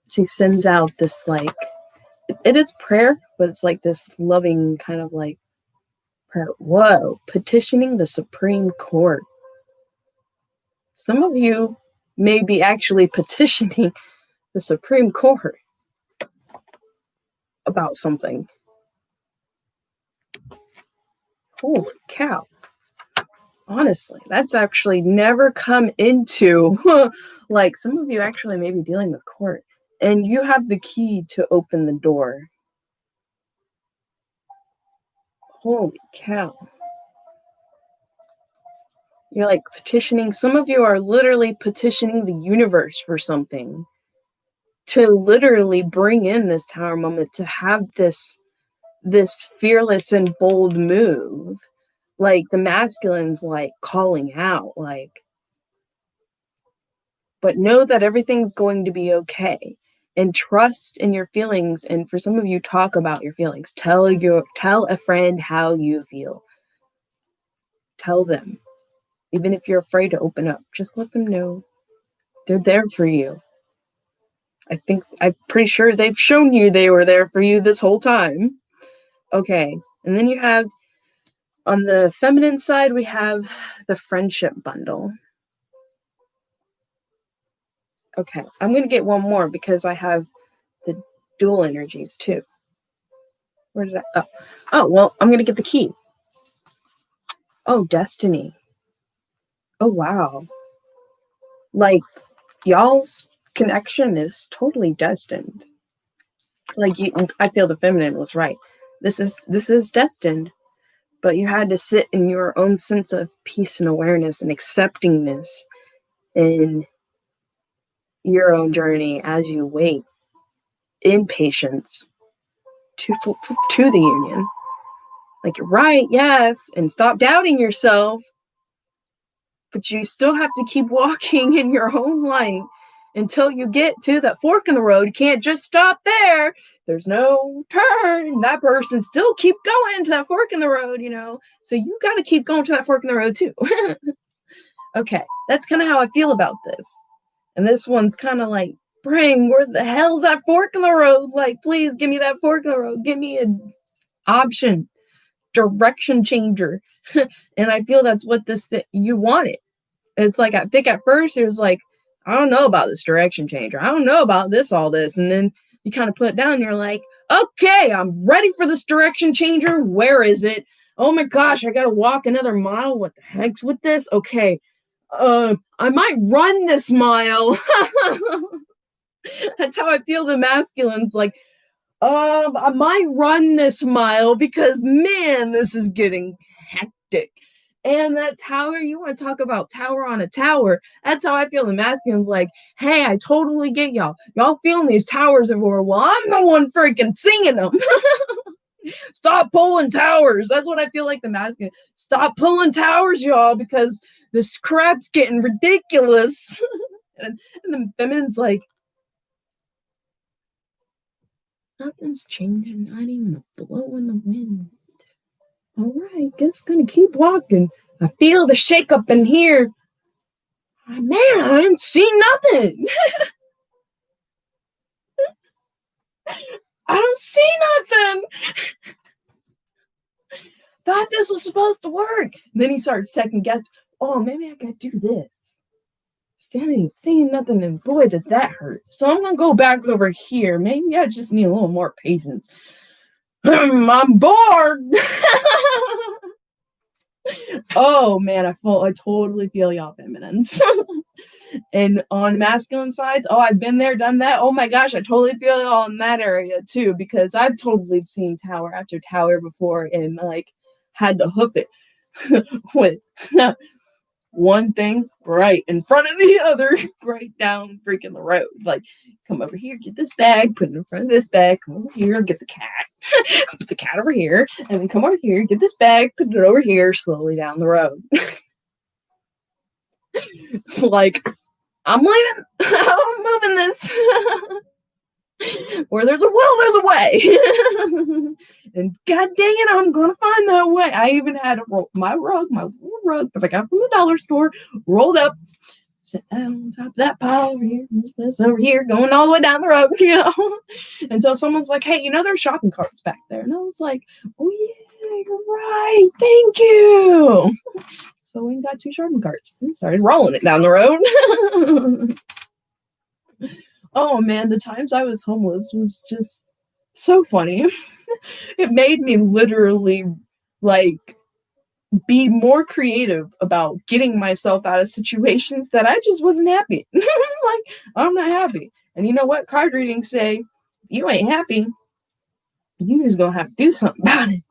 She sends out this like, it is prayer, but it's like this loving kind of like prayer. Whoa, petitioning the Supreme Court. Some of you may be actually petitioning the Supreme Court about something. Holy cow. Honestly, that's actually never come into, like, some of you actually may be dealing with court, and you have the key to open the door. Holy cow. You're like petitioning, some of you are literally petitioning the universe for something to literally bring in this tower moment, to have this fearless and bold move. Like the masculine's like calling out, like, but know that everything's going to be okay, and trust in your feelings. And for some of you, talk about your feelings. Tell a friend how you feel. Tell them, even if you're afraid to open up, just let them know they're there for you. I'm pretty sure they've shown you they were there for you this whole time. Okay, and then you have, on the feminine side, we have the friendship bundle. Okay, I'm going to get one more because I have the dual energies too. Where did I? Oh, well, I'm going to get the key. Oh, destiny. Oh, wow. Like, y'all's connection is totally destined. Like, I feel the feminine was right. This is destined. But you had to sit in your own sense of peace and awareness and acceptingness in your own journey as you wait in patience to the union. Like, right, yes, and stop doubting yourself, but you still have to keep walking in your own light until you get to that fork in the road. You can't just stop there. There's no turn. That person still keep going to that fork in the road, so you got to keep going to that fork in the road too. Okay, that's kind of how I feel about this. And this one's kind of like, bring, where the hell's that fork in the road? Like, please give me that fork in the road. Give me an option, direction changer. And I feel that's what you wanted. It's like, I think at first it was like, I don't know about this direction changer. I don't know about all this. And then you kind of put it down and you're like, okay, I'm ready for this direction changer. Where is it? Oh my gosh, I got to walk another mile. What the heck's with this? Okay. I might run this mile. That's how I feel the masculine's like, I might run this mile because, man, this is getting hectic. And that tower, you want to talk about tower on a tower. That's how I feel the masculine's like, hey, I totally get y'all. Y'all feeling these towers everywhere. Well, I'm the one freaking singing them. Stop pulling towers. That's what I feel like the masculine. Stop pulling towers, y'all, because this crap's getting ridiculous. and the feminine's like, nothing's changing, not even a blow in the wind. All right, guess gonna keep walking. I feel the shake up in here. Oh, man, I didn't see nothing. I don't see nothing. Thought this was supposed to work. And then he starts second guessing. oh, maybe I gotta do this. Standing, seeing nothing, and boy, did that hurt. So I'm gonna go back over here. Maybe I just need a little more patience. I'm bored. Oh man, I totally feel y'all feminines. And on masculine sides, oh, I've been there, done that. Oh my gosh, I totally feel y'all in that area too, because I've totally seen tower after tower before and like had to hoof it with one thing right in front of the other, right down freaking the road. Like, come over here, get this bag, put it in front of this bag, come over here, get the cat, put the cat over here, and then come over here, get this bag, put it over here, slowly down the road. Like, I'm leaving, I'm moving this. Where there's a will, there's a way. And god dang it, I'm gonna find that way. I even had my little rug that I got from the dollar store, rolled up, sit down on top of that pile over here, this over here, going all the way down the road, you know. And so someone's like, hey, there's shopping carts back there. And I was like, oh yeah, you're right, thank you. So we got 2 shopping carts and started rolling it down the road. Oh man, the times I was homeless was just so funny. It made me literally like be more creative about getting myself out of situations that I just wasn't happy. Like, I'm not happy. And you know what? Card readings say, if you ain't happy, you just gonna have to do something about it.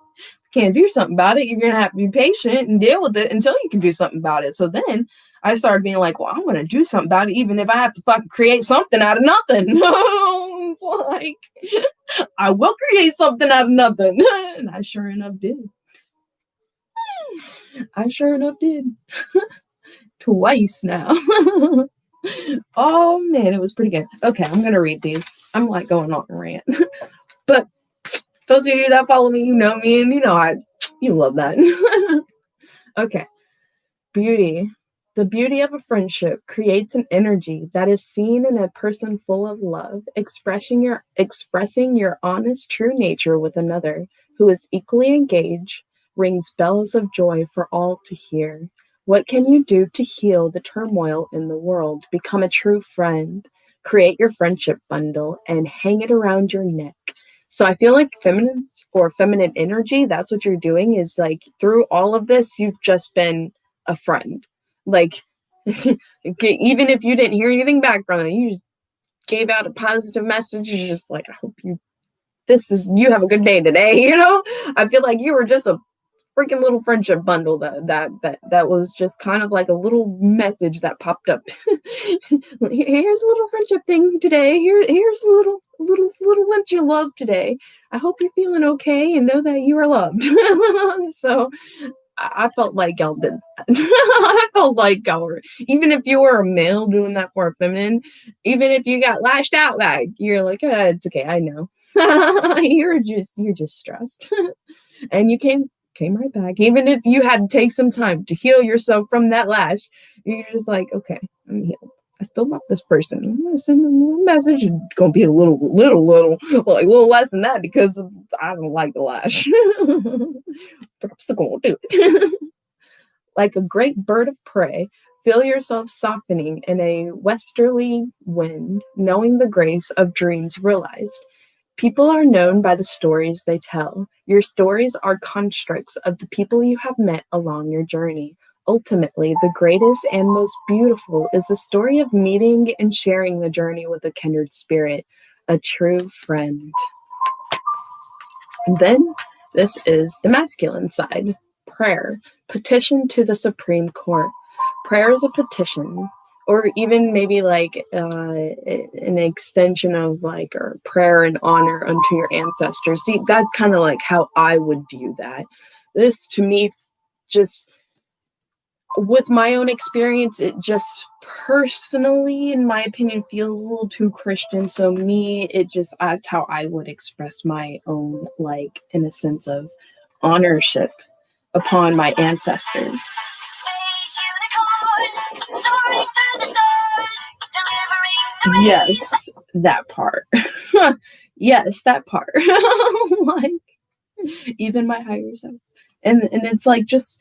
Can't do something about it, you're gonna have to be patient and deal with it until you can do something about it. So then I started being like, well, I'm gonna do something about it, even if I have to fucking create something out of nothing. It's like, I will create something out of nothing. And I sure enough did. Twice now. Oh man, it was pretty good. Okay, I'm gonna read these. I'm like going on a rant. But those of you that follow me, you know me, and you love that. Okay. Beauty. The beauty of a friendship creates an energy that is seen in a person full of love, expressing your honest, true nature with another who is equally engaged, rings bells of joy for all to hear. What can you do to heal the turmoil in the world? Become a true friend. Create your friendship bundle and hang it around your neck. So I feel like feminines or feminine energy, that's what you're doing, is like through all of this, you've just been a friend. Like, even if you didn't hear anything back from it, you just gave out a positive message. You're just like, I hope you have a good day today. I feel like you were just a freaking little friendship bundle that was just kind of like a little message that popped up. Here's a little friendship thing today. Here's a little lent your love today. I hope you're feeling okay and know that you are loved. So I felt like y'all did that. I felt like y'all were, even if you were a male doing that for a feminine, even if you got lashed out back, you're like, it's okay, I know. You're just stressed. And you came right back. Even if you had to take some time to heal yourself from that lash, you're just like, okay, I'm healed. I still love this person. I'm gonna send them a little message. It's gonna be a little less than that because I don't like the lash. But I'm still gonna do it. Like a great bird of prey, feel yourself softening in a westerly wind, knowing the grace of dreams realized. People are known by the stories they tell. Your stories are constructs of the people you have met along your journey. Ultimately, the greatest and most beautiful is the story of meeting and sharing the journey with a kindred spirit, a true friend. And then this is the masculine side. Prayer. Petition to the Supreme Court. Prayer is a petition, or even maybe like an extension of like or prayer and honor unto your ancestors. See, that's kind of like how I would view that. This to me, just with my own experience, it just personally, in my opinion, feels a little too Christian. So that's how I would express my own, like, in a sense of ownership upon my ancestors. Yes, that part. Yes, that part. Like, even my higher self. And it's like, just,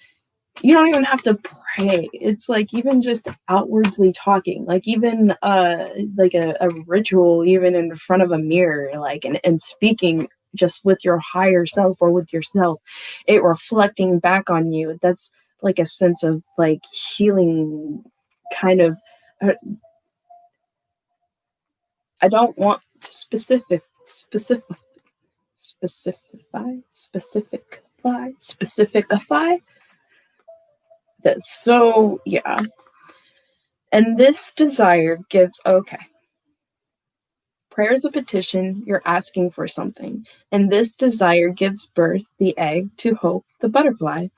you don't even have to pray. It's like even just outwardly talking, like even like a ritual, even in front of a mirror, like and speaking just with your higher self or with yourself, it reflecting back on you. That's like a sense of like healing kind of. uh, I don't want to specify that. So yeah. And this desire gives, okay, prayer is a petition, you're asking for something. And this desire gives birth, the egg, to hope, the butterfly.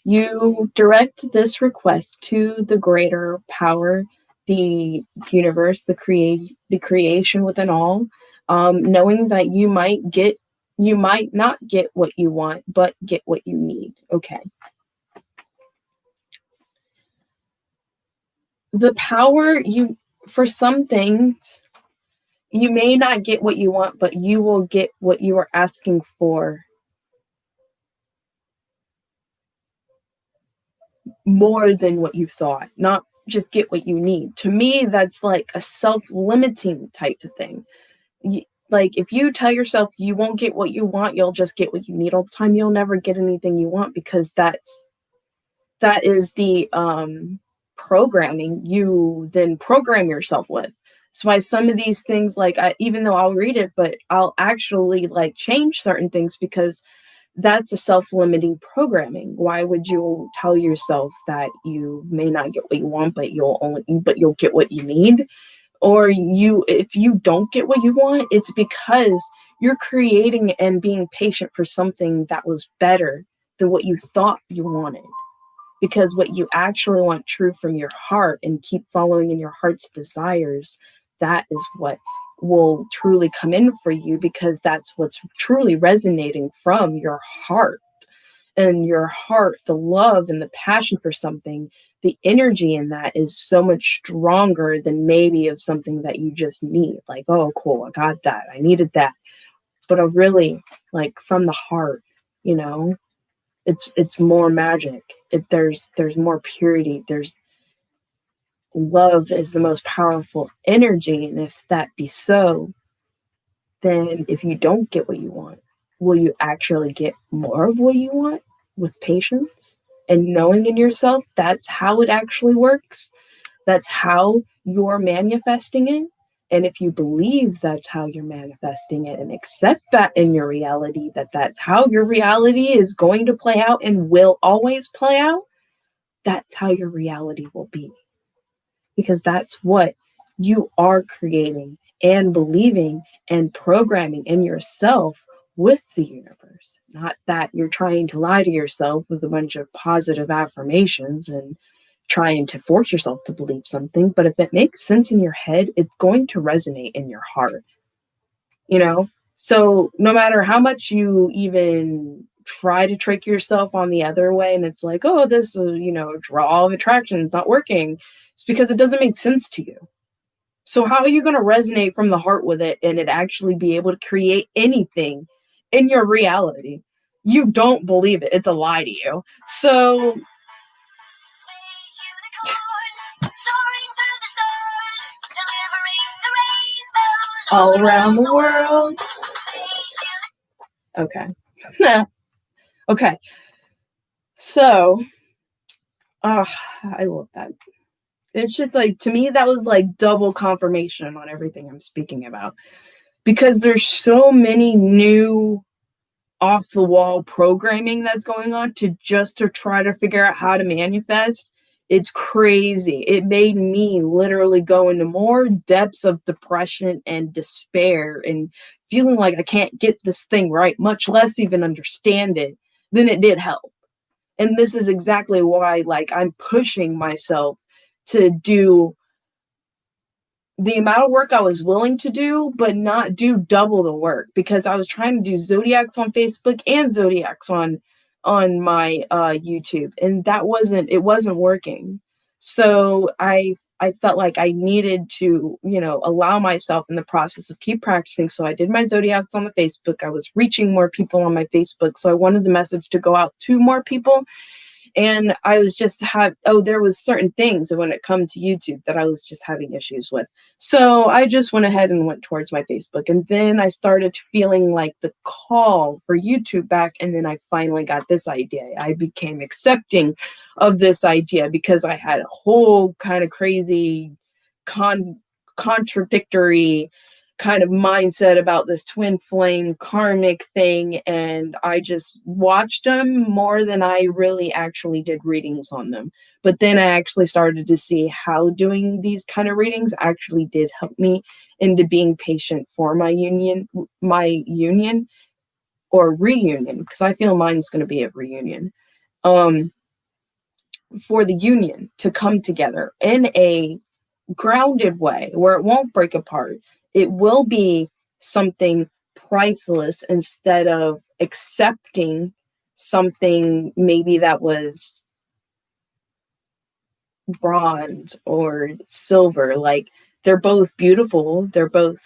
You direct this request to the greater power, the universe, the creation within all, knowing that you might not get what you want, but get what you need. Okay. The power for some things, you may not get what you want, but you will get what you are asking for more than what you thought, not just get what you need. To me, that's like a self-limiting type of thing. Like if you tell yourself you won't get what you want, you'll just get what you need all the time, you'll never get anything you want, because that is the programming you then program yourself with. That's why some of these things, like even though I'll read it, but I'll actually like change certain things, because that's a self-limiting programming. Why would you tell yourself that you may not get what you want, but you'll get what you need? Or if you don't get what you want, it's because you're creating and being patient for something that was better than what you thought you wanted. Because what you actually want true from your heart and keep following in your heart's desires, that is what will truly come in for you, because that's what's truly resonating from your heart. And your heart, the love and the passion for something, the energy in that is so much stronger than maybe of something that you just need. Like, oh, cool, I got that, I needed that. But I really, like, from the heart, you know, it's more magic. There's more purity. There's love is the most powerful energy. And if that be so, then if you don't get what you want, will you actually get more of what you want with patience and knowing in yourself that's how it actually works? That's how you're manifesting it. And if you believe that's how you're manifesting it and accept that in your reality, that that's how your reality is going to play out and will always play out, that's how your reality will be. Because that's what you are creating and believing and programming in yourself with the universe. Not that you're trying to lie to yourself with a bunch of positive affirmations and trying to force yourself to believe something, but if it makes sense in your head, it's going to resonate in your heart, you know? So no matter how much you even try to trick yourself on the other way, and it's like, oh, this, draw of attraction is not working, it's because it doesn't make sense to you. So how are you going to resonate from the heart with it and it actually be able to create anything in your reality? You don't believe it. It's a lie to you. So all around the world. Okay. Okay. So, I love that. It's just like, to me, that was like double confirmation on everything I'm speaking about, because there's so many new off the wall programming that's going on to try to figure out how to manifest. It's crazy. It made me literally go into more depths of depression and despair and feeling like I can't get this thing right, much less even understand it, than it did help. And this is exactly why, like, I'm pushing myself to do the amount of work I was willing to do, but not do double the work, because I was trying to do zodiacs on Facebook and zodiacs on my YouTube, and it wasn't working. So I felt like I needed to, allow myself in the process of keep practicing. So I did my zodiacs on the Facebook. I was reaching more people on my Facebook. So I wanted the message to go out to more people. And I was just there was certain things when it come to YouTube that I was just having issues with. So I just went ahead and went towards my Facebook. And then I started feeling like the call for YouTube back. And then I finally got this idea. I became accepting of this idea because I had a whole kind of crazy contradictory kind of mindset about this twin flame karmic thing, and I just watched them more than I really actually did readings on them. But then I actually started to see how doing these kind of readings actually did help me into being patient for my union or reunion, because I feel mine's going to be a reunion, for the union to come together in a grounded way where it won't break apart. It will be something priceless instead of accepting something maybe that was bronze or silver. Like, they're both beautiful, they're both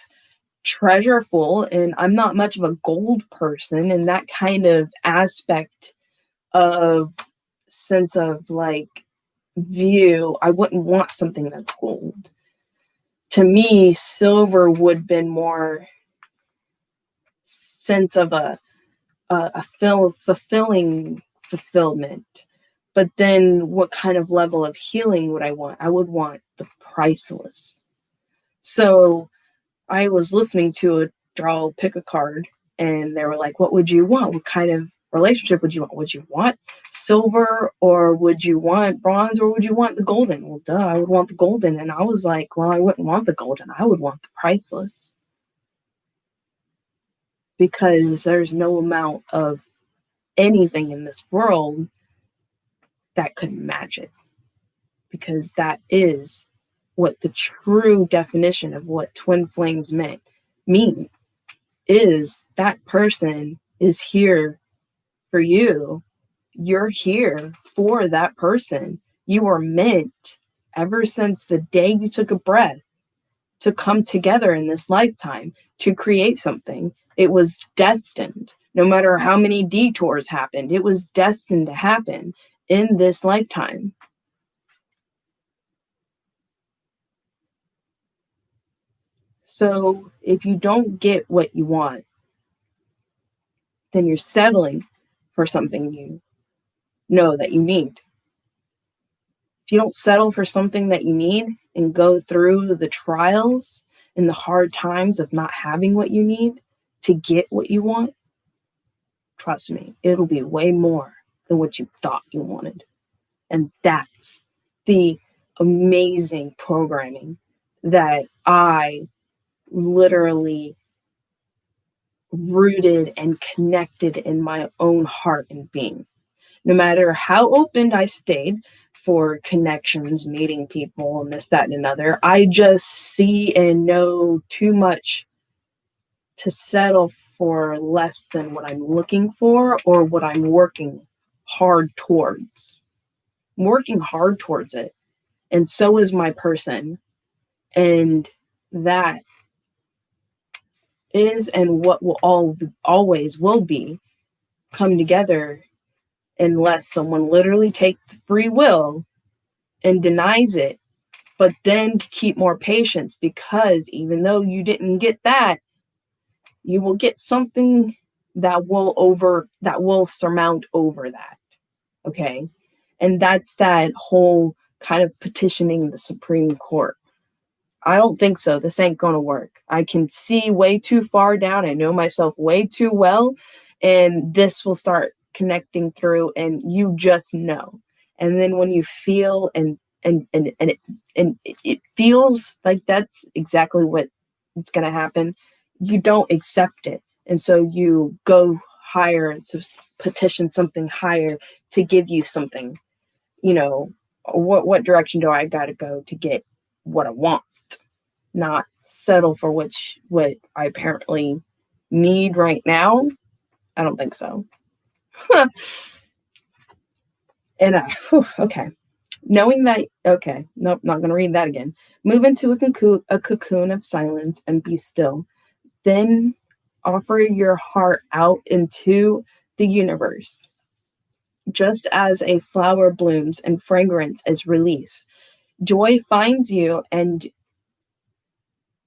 treasureful, and I'm not much of a gold person, and that kind of aspect of sense of like view, I wouldn't want something that's gold. To me, silver would have been more sense of a fulfillment. But then what kind of level of healing would I want? I would want the priceless. So I was listening to a pick a card, and they were like, what would you want? What kind of relationship would you want? Would you want silver, or would you want bronze, or would you want the golden? Well, duh, I would want the golden. And I was like, well, I wouldn't want the golden. I would want the priceless. Because there's no amount of anything in this world that could match it. Because that is what the true definition of what twin flames mean is that person is here for you. You're here for that person. You were meant, ever since the day you took a breath, to come together in this lifetime to create something. It was destined. No matter how many detours happened, it was destined to happen in this lifetime. So if you don't get what you want, then you're settling for something you know that you need. If you don't settle for something that you need and go through the trials and the hard times of not having what you need to get what you want, trust me, it'll be way more than what you thought you wanted. And that's the amazing programming that I literally rooted and connected in my own heart and being. No matter how open I stayed for connections, meeting people, and this, that, and another, I just see and know too much to settle for less than what I'm looking for or what I'm working hard towards. I'm working hard towards it. And so is my person. And that is and what will always will be come together, unless someone literally takes the free will and denies it, but then to keep more patience, because even though you didn't get that, you will get something that will surmount over that. Okay. And that's that whole kind of petitioning the Supreme Court. I don't think so. This ain't going to work. I can see way too far down. I know myself way too well. And this will start connecting through, and you just know. And then when you feel it feels like that's exactly what it's going to happen, you don't accept it. And so you go higher and so petition something higher to give you something. What direction do I got to go to get what I want? Not settle for what I apparently need right now. I don't think so. And okay. Knowing that, okay, nope, not going to read that again. Move into a cocoon of silence and be still. Then offer your heart out into the universe. Just as a flower blooms and fragrance is released, joy finds you and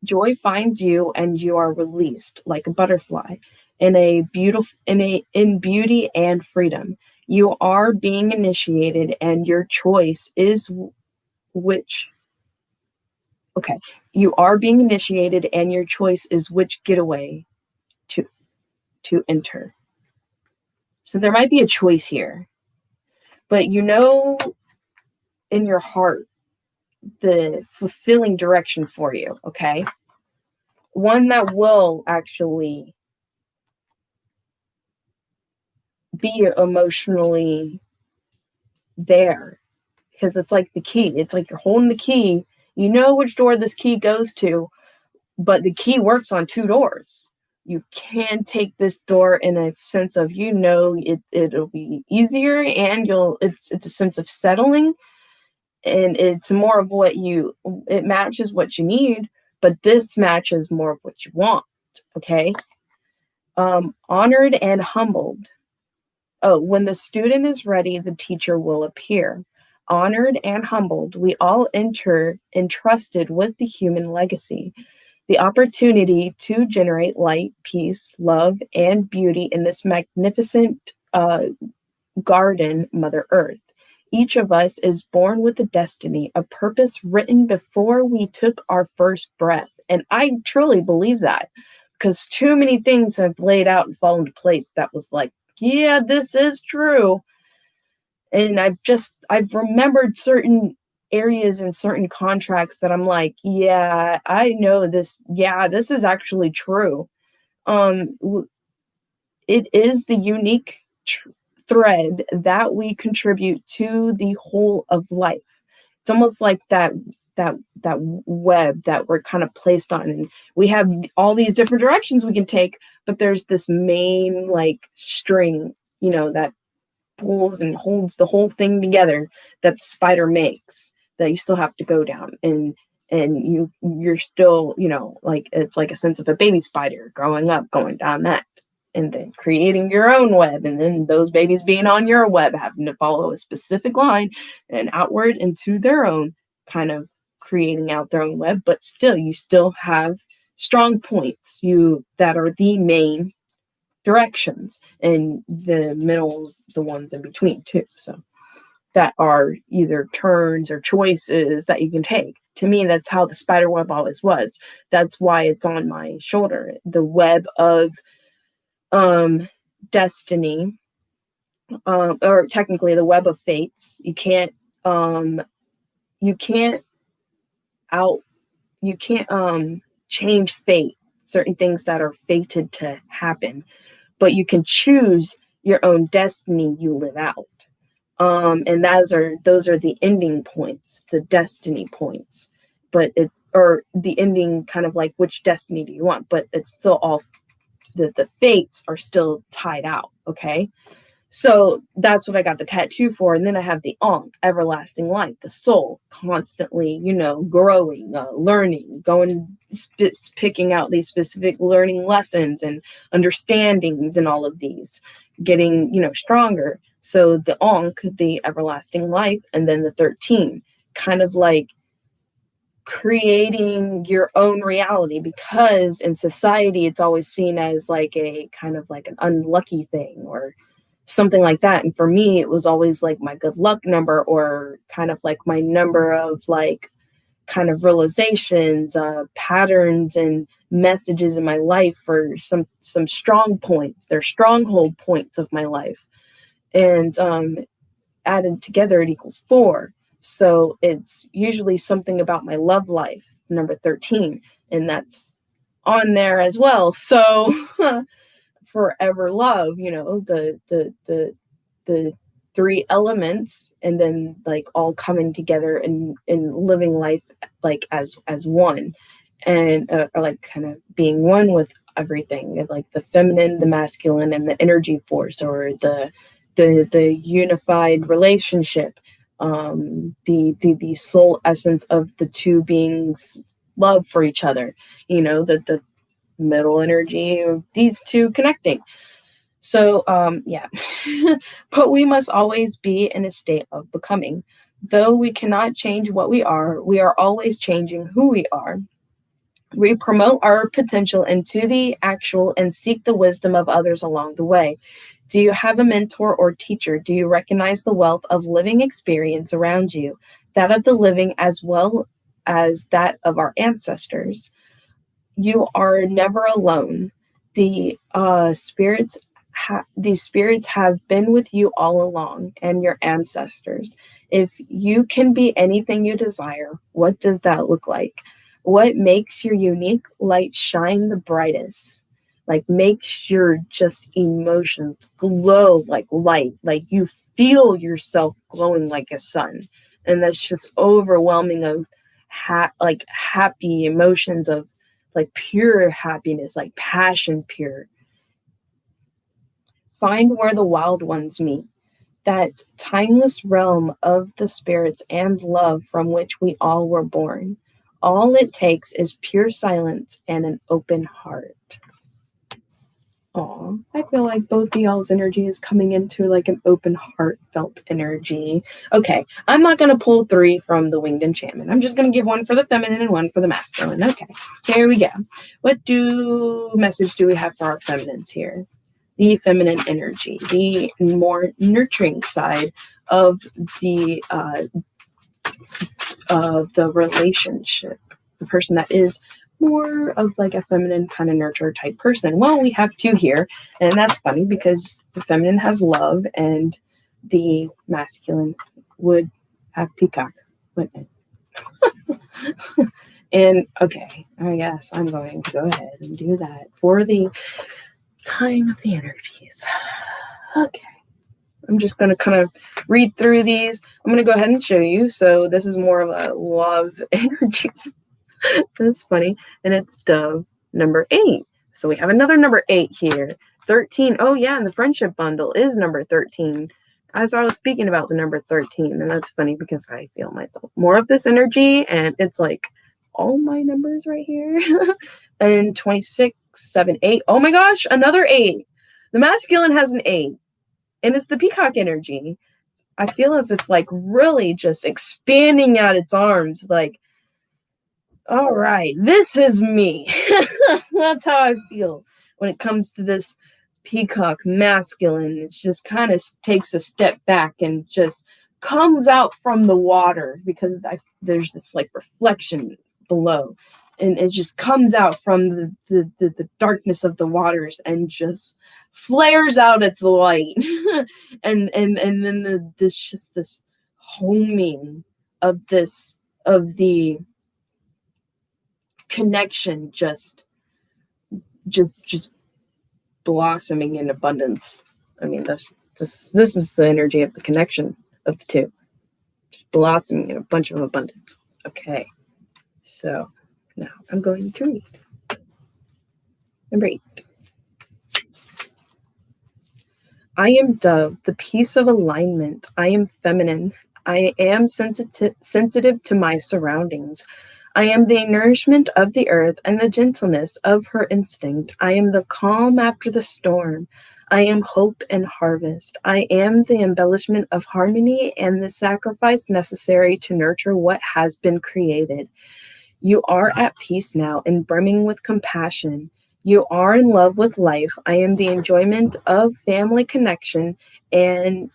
you are released like a butterfly in beauty and freedom. You are being initiated and your choice is which okay. You are being initiated and your choice is which getaway to enter. So there might be a choice here, but in your heart the fulfilling direction for you, okay? One that will actually be emotionally there, because it's like the key. It's like you're holding the key. You know which door this key goes to, but the key works on two doors. You can take this door in a sense of, it'll be easier, and it's a sense of settling, and it's more of it matches what you need, but this matches more of what you want. Okay. Honored and humbled. Oh, when the student is ready, the teacher will appear. Honored and humbled, we all enter entrusted with the human legacy, the opportunity to generate light, peace, love, and beauty in this magnificent garden, Mother Earth. Each of us is born with a destiny, a purpose written before we took our first breath. And I truly believe that, because too many things have laid out and fallen into place that was like, yeah, this is true. And I've remembered certain areas and certain contracts that I'm like, yeah, I know this. Yeah, this is actually true. It is the unique thread that we contribute to the whole of life. It's almost like that web that we're kind of placed on, and we have all these different directions we can take, but there's this main like string, that pulls and holds the whole thing together, that the spider makes, that you still have to go down, and you're still, like it's like a sense of a baby spider growing up, going down that, and then creating your own web, and then those babies being on your web, having to follow a specific line and outward into their own kind of creating out their own web. But still, you still have strong points that are the main directions, and the middle's the ones in between too. So that are either turns or choices that you can take. To me, that's how the spider web always was. That's why it's on my shoulder. The web of destiny, or technically the web of fates. You can't change fate, certain things that are fated to happen, but you can choose your own destiny you live out. And those are the ending points, the destiny points, or the ending, kind of like which destiny do you want, but it's still all the fates are still tied out. Okay. So that's what I got the tattoo for. And then I have the Ankh, everlasting life, the soul constantly, growing, learning, picking out these specific learning lessons and understandings and all of these, getting, stronger. So the Ankh, the everlasting life, and then the 13, kind of like creating your own reality, because in society it's always seen as like a kind of like an unlucky thing or something like that. And for me, it was always like my good luck number, or kind of like my number of like kind of realizations, patterns and messages in my life for some strong points. They're stronghold points of my life, and added together it equals 4. So it's usually something about my love life, number 13, and that's on there as well. So forever love, the 3 elements, and then like all coming together and living life like as one, and or like kind of being one with everything, and like the feminine, the masculine, and the energy force, or the unified relationship, the soul essence of the two beings' love for each other, the middle energy of these two connecting. So, yeah. But we must always be in a state of becoming. Though we cannot change what we are always changing who we are. We promote our potential into the actual and seek the wisdom of others along the way. Do you have a mentor or teacher? Do you recognize the wealth of living experience around you, that of the living as well as that of our ancestors? You are never alone. These spirits have been with you all along, and your ancestors. If you can be anything you desire, what does that look like? What makes your unique light shine the brightest? Like makes your just emotions glow like light, like you feel yourself glowing like a sun, and that's just overwhelming of like happy emotions of like pure happiness, like passion pure. Find where the wild ones meet, that timeless realm of the spirits and love from which we all were born. All it takes is pure silence and an open heart. Aw, I feel like both of y'all's energy is coming into like an open heartfelt energy. Okay, I'm not going to pull 3 from the winged enchantment. I'm just going to give one for the feminine and one for the masculine. Okay, here we go. What message do we have for our feminines here? The feminine energy, the more nurturing side of the relationship, the person that is more of like a feminine kind of nurture type person. Well, we have 2 here, and that's funny because the feminine has love and the masculine would have peacock, wouldn't it? And okay, I guess I'm going to go ahead and do that for the tying of the energies. Okay. I'm just going to kind of read through these. I'm going to go ahead and show you. So this is more of a love energy. That's funny. And it's dove number 8. So we have another number 8 here. 13. Oh, yeah. And the friendship bundle is number 13. As I was speaking about the number 13. And that's funny because I feel myself more of this energy. And it's like all my numbers right here. And 26, 7, 8. Oh my gosh. Another 8. The masculine has an 8. And it's the peacock energy. I feel as if like really just expanding out its arms, like, all right, this is me. That's how I feel when it comes to this peacock masculine. It's just kind of takes a step back and just comes out from the water because there's this like reflection below. And it just comes out from the darkness of the waters and just flares out its light. and then this homing of the connection just blossoming in abundance. I mean, this is the energy of the connection of the 2, just blossoming in a bunch of abundance. Okay, so now I'm going to read number 8. I am dove, the peace of alignment. I am feminine. I am sensitive to my surroundings. I am the nourishment of the earth and the gentleness of her instinct. I am the calm after the storm. I am hope and harvest. I am the embellishment of harmony and the sacrifice necessary to nurture what has been created. You are at peace now and brimming with compassion. You are in love with life. I am the enjoyment of family connection. I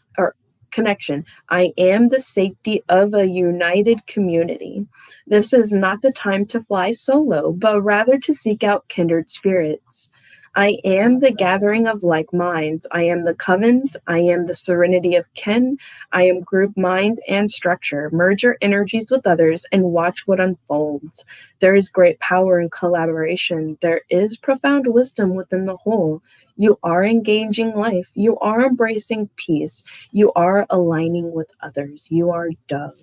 am the safety of a united community. This is not the time to fly solo, but rather to seek out kindred spirits. I am the gathering of like minds. I am the covenant. I am the serenity of kin. I am group mind and structure. Merge your energies with others and watch what unfolds. There is great power in collaboration. There is profound wisdom within the whole. You are engaging life. You are embracing peace. You are aligning with others. You are dove.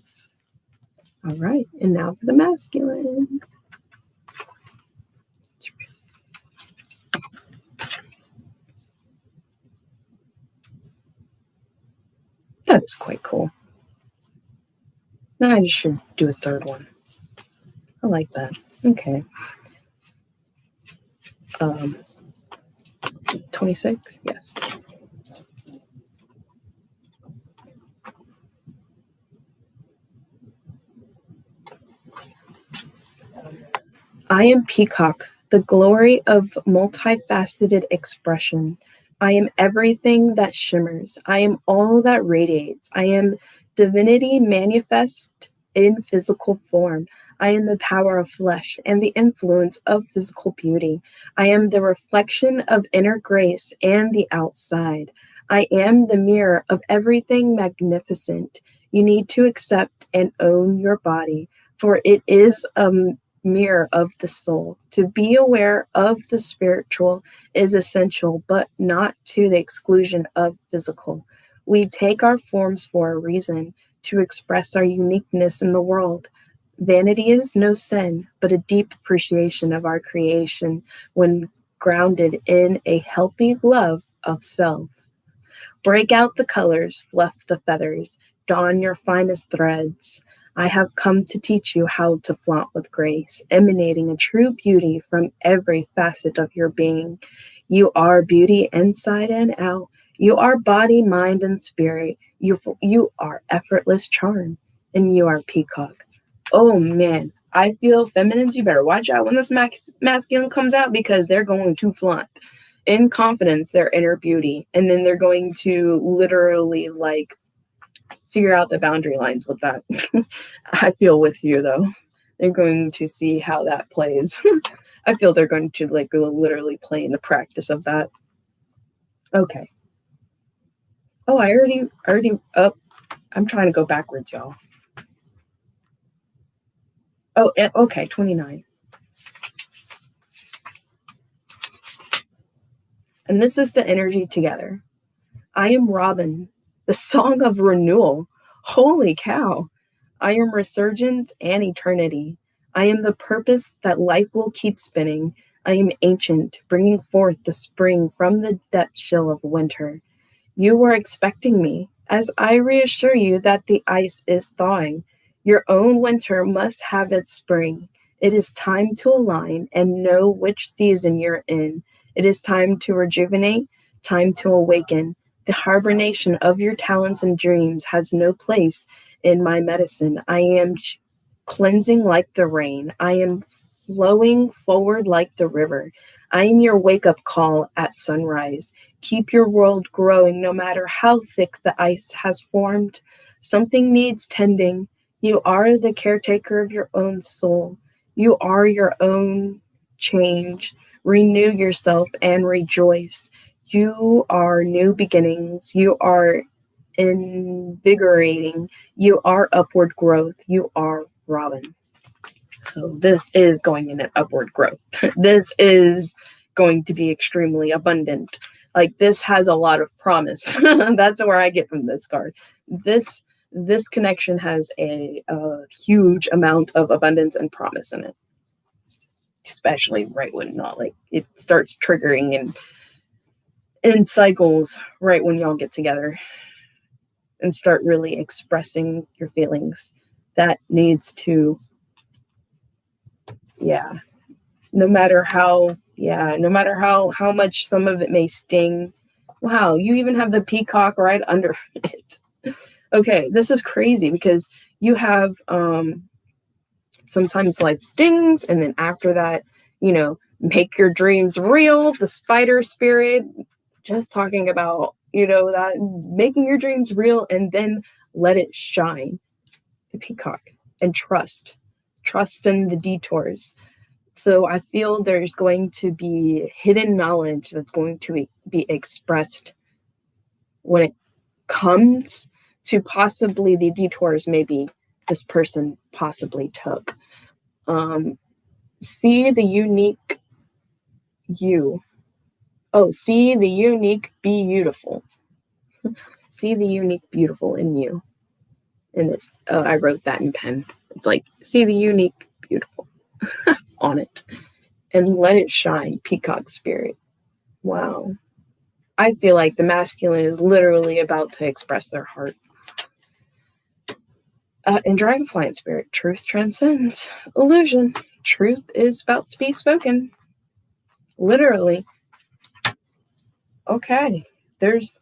All right. And now for the masculine. That is quite cool. Now I just should do a third one. I like that. Okay. 26? Yes. I am Peacock, the glory of multifaceted expression. I am everything that shimmers. I am all that radiates. I am divinity manifest in physical form. I am the power of flesh and the influence of physical beauty. I am the reflection of inner grace and the outside. I am the mirror of everything magnificent. You need to accept and own your body, for it is a mirror of the soul. To be aware of the spiritual is essential, but not to the exclusion of physical. We take our forms for a reason, to express our uniqueness in the world. Vanity is no sin, but a deep appreciation of our creation when grounded in a healthy love of self. Break out the colors, fluff the feathers, don your finest threads. I have come to teach you how to flaunt with grace, emanating a true beauty from every facet of your being. You are beauty inside and out. You are body, mind, and spirit. You are effortless charm, and you are Peacock. Oh man, I feel feminines, you better watch out when this masculine comes out, because they're going to flaunt in confidence their inner beauty, and then they're going to literally like figure out the boundary lines with that. I feel with you though. They're going to see how that plays. I feel they're going to like literally play in the practice of that. Okay. Oh, I already up. I'm trying to go backwards, y'all. Oh, okay, 29. And this is the energy together. I am Robin, the song of renewal. Holy cow. I am resurgence and eternity. I am the purpose that life will keep spinning. I am ancient, bringing forth the spring from the depth chill of winter. You were expecting me, as I reassure you that the ice is thawing. Your own winter must have its spring. It is time to align and know which season you're in. It is time to rejuvenate, time to awaken. The hibernation of your talents and dreams has no place in my medicine. I am cleansing like the rain. I am flowing forward like the river. I am your wake up call at sunrise. Keep your world growing no matter how thick the ice has formed. Something needs tending. You are the caretaker of your own soul. You are your own change. Renew yourself and rejoice. You are new beginnings. You are invigorating. You are upward growth. You are Robin. So this is going in an upward growth. This is going to be extremely abundant. Like this has a lot of promise. That's where I get from this card. This connection has a huge amount of abundance and promise in it. Especially right when not like it starts triggering and in cycles right when y'all get together and start really expressing your feelings. That needs to, yeah, no matter how much some of it may sting. Wow, you even have the peacock right under it. Okay, this is crazy because you have sometimes life stings, and then after that, make your dreams real, the spider spirit, just talking about, that making your dreams real, and then let it shine, the peacock, and trust in the detours. So I feel there's going to be hidden knowledge that's going to be expressed when it comes to possibly the detours maybe this person possibly took. See the unique you. Oh, see the unique beautiful. See the unique beautiful in you. In this, I wrote that in pen. It's like, see the unique beautiful on it. And let it shine, peacock spirit. Wow. I feel like the masculine is literally about to express their heart. And dragonfly in spirit, truth transcends illusion. Truth is about to be spoken. Literally. okay, there's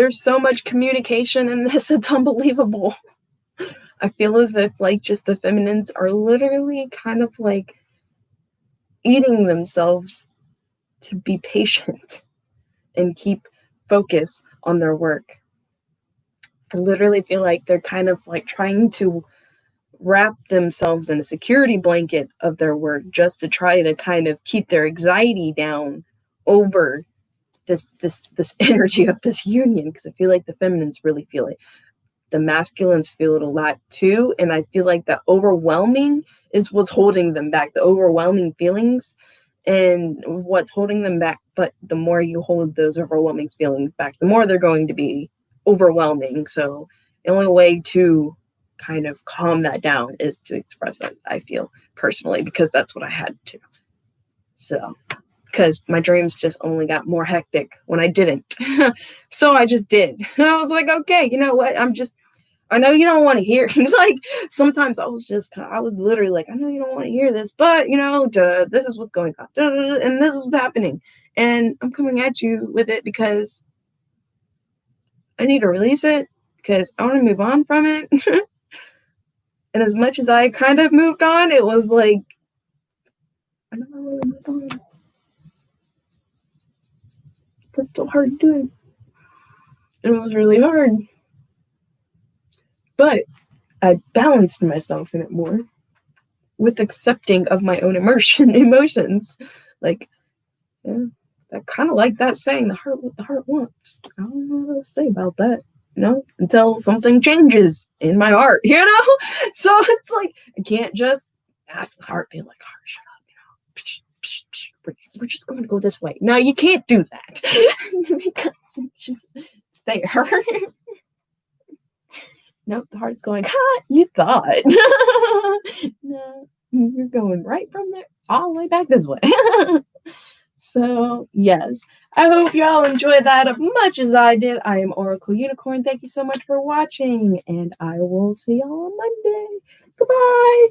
so much communication in this, it's unbelievable. I feel as if like just the feminines are literally kind of like eating themselves to be patient and keep focus on their work. I literally feel like they're kind of like trying to wrap themselves in a security blanket of their work just to try to kind of keep their anxiety down over this energy of this union, because I feel like the feminines really feel it. The masculines feel it a lot too, and I feel like that overwhelming is what's holding them back, the overwhelming feelings and what's holding them back. But the more you hold those overwhelming feelings back, the more they're going to be overwhelming. So the only way to kind of calm that down is to express it, I feel personally, because that's what I had to. So because my dreams just only got more hectic when I didn't. So I just did. I was like, okay, you know what? I know you don't want to hear. Like sometimes I was literally like, I know you don't want to hear this, but this is what's going on, and this is what's happening, and I'm coming at you with it because I need to release it because I want to move on from it. And as much as I kind of moved on, it was like I never really moved on. It's so hard to do it. It was really hard. But I balanced myself in it more with accepting of my own emotions. Like, yeah, I kind of like that saying, the heart what the heart wants. I don't know what to say about that, until something changes in my heart, So it's like, I can't just ask the heart, be like, heart, shut up, we're just going to go this way. No, you can't do that. Because it's just, it's there. Nope, the heart's going, you thought. No, you're going right from there all the way back this way. So, yes, I hope y'all enjoyed that as much as I did. I am Oracle Unicorn. Thank you so much for watching, and I will see y'all on Monday. Goodbye.